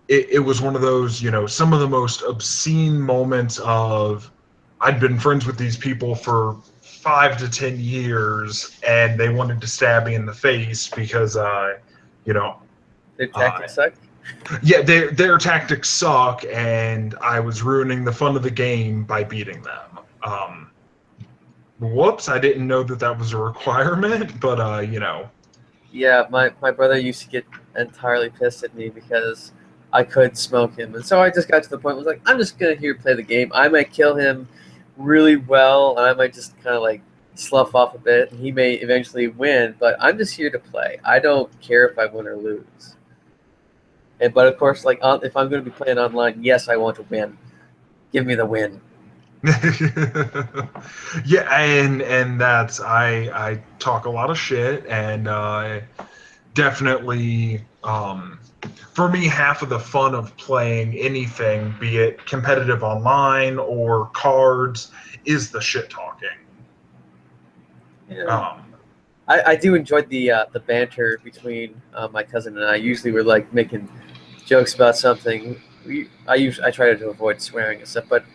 it was one of those, some of the most obscene moments of, I'd been friends with these people for 5 to 10 years, and they wanted to stab me in the face because, Their tactics suck. Yeah, their tactics suck, and I was ruining the fun of the game by beating them. Whoops, I didn't know that was a requirement, but, Yeah, my brother used to get entirely pissed at me because I could smoke him. And so I just got to the point where I was like, I'm just going to here play the game. I might kill him really well, and I might just kind of like slough off a bit, and he may eventually win, but I'm just here to play. I don't care if I win or lose. But of course, like if I'm going to be playing online, yes, I want to win. Give me the win. Yeah, and that's I talk a lot of shit, and definitely for me, half of the fun of playing anything, be it competitive online or cards, is the shit talking. Yeah. I do enjoy the banter between my cousin and I. Usually, we're like making jokes about something. I try to avoid swearing and stuff, but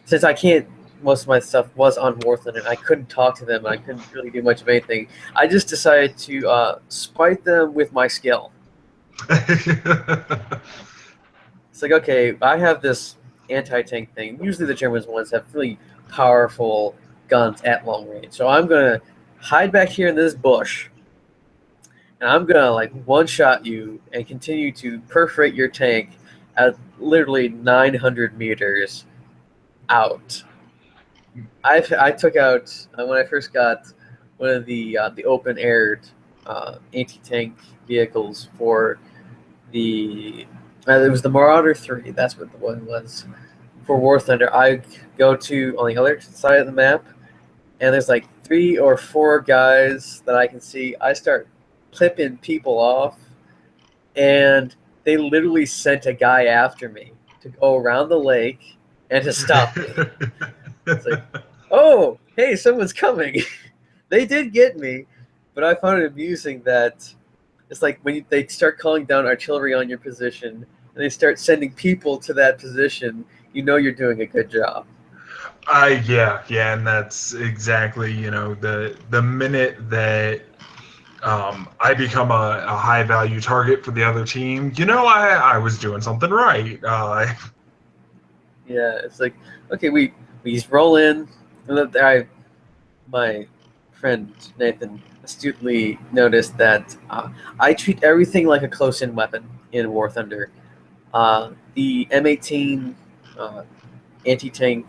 since I can't, most of my stuff was on Warthland, and I couldn't talk to them, and I couldn't really do much of anything. I just decided to spite them with my skill. It's like, okay, I have this anti-tank thing. Usually the Germans ones have really powerful guns at long range. So I'm gonna hide back here in this bush, and I'm gonna like one-shot you and continue to perforate your tank at literally 900 meters out. I took out when I first got one of the open air anti-tank vehicles for the it was the Marauder 3. That's what the one was for War Thunder. I go to on the other side of the map, and there's like 3 or 4 guys that I can see. I start clipping people off, and they literally sent a guy after me to go around the lake and to stop me. It's like, oh, hey, someone's coming. They did get me, but I found it amusing that it's like when they start calling down artillery on your position and they start sending people to that position, you know you're doing a good job. Yeah, and that's exactly, the minute that I become a high value target for the other team, I was doing something right. Yeah, it's like, okay, we just roll in. And my friend Nathan astutely noticed that I treat everything like a close-in weapon in War Thunder. The M18 anti-tank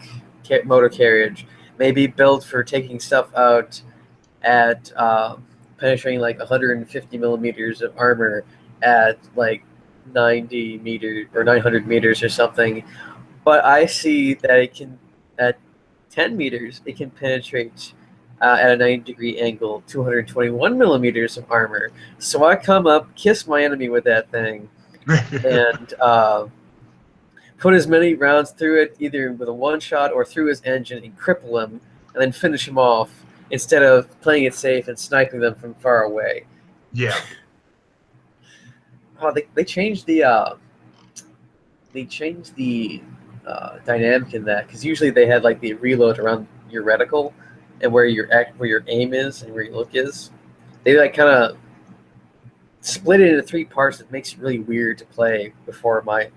motor carriage may be built for taking stuff out at penetrating like 150 millimeters of armor at like 90 meters or 900 meters or something. But I see that it can, at 10 meters, it can penetrate at a 90-degree angle 221 millimeters of armor. So I come up, kiss my enemy with that thing, and put as many rounds through it, either with a one-shot or through his engine, and cripple him, and then finish him off, instead of playing it safe and sniping them from far away. Yeah. Oh, they changed the dynamic in that, because usually they had like the reload around your reticle and where your aim is and where your look is. They like kind of split it into 3 parts. It makes it really weird to play before my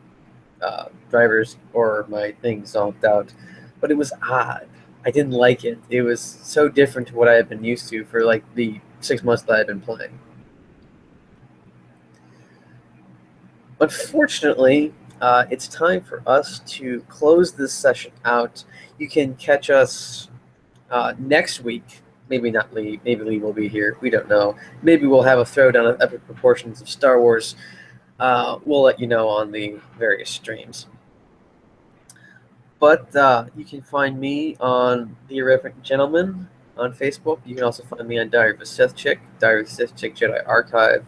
drivers or my things zonked out, but it was odd. I didn't like it. It was so different to what I had been used to for like the 6 months that I've been playing. Unfortunately, it's time for us to close this session out. You can catch us next week. Maybe not Lee. Maybe Lee will be here. We don't know. Maybe we'll have a throwdown of epic proportions of Star Wars. We'll let you know on the various streams. But you can find me on The Irreverent Gentleman on Facebook. You can also find me on Diary of a Sith Chick, Diary of a Sith Chick Jedi Archive,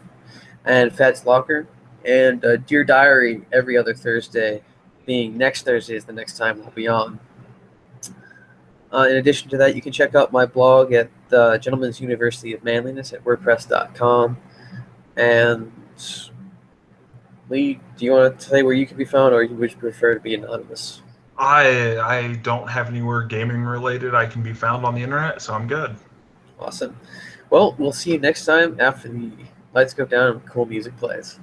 and Fats Locker. And Dear Diary every other Thursday, being next Thursday is the next time we'll be on. In addition to that, you can check out my blog at the Gentleman's University of Manliness at WordPress.com. And Lee, do you want to say where you can be found, or would you prefer to be anonymous? I don't have anywhere gaming related I can be found on the internet, so I'm good. Awesome. Well, we'll see you next time after the lights go down and cool music plays.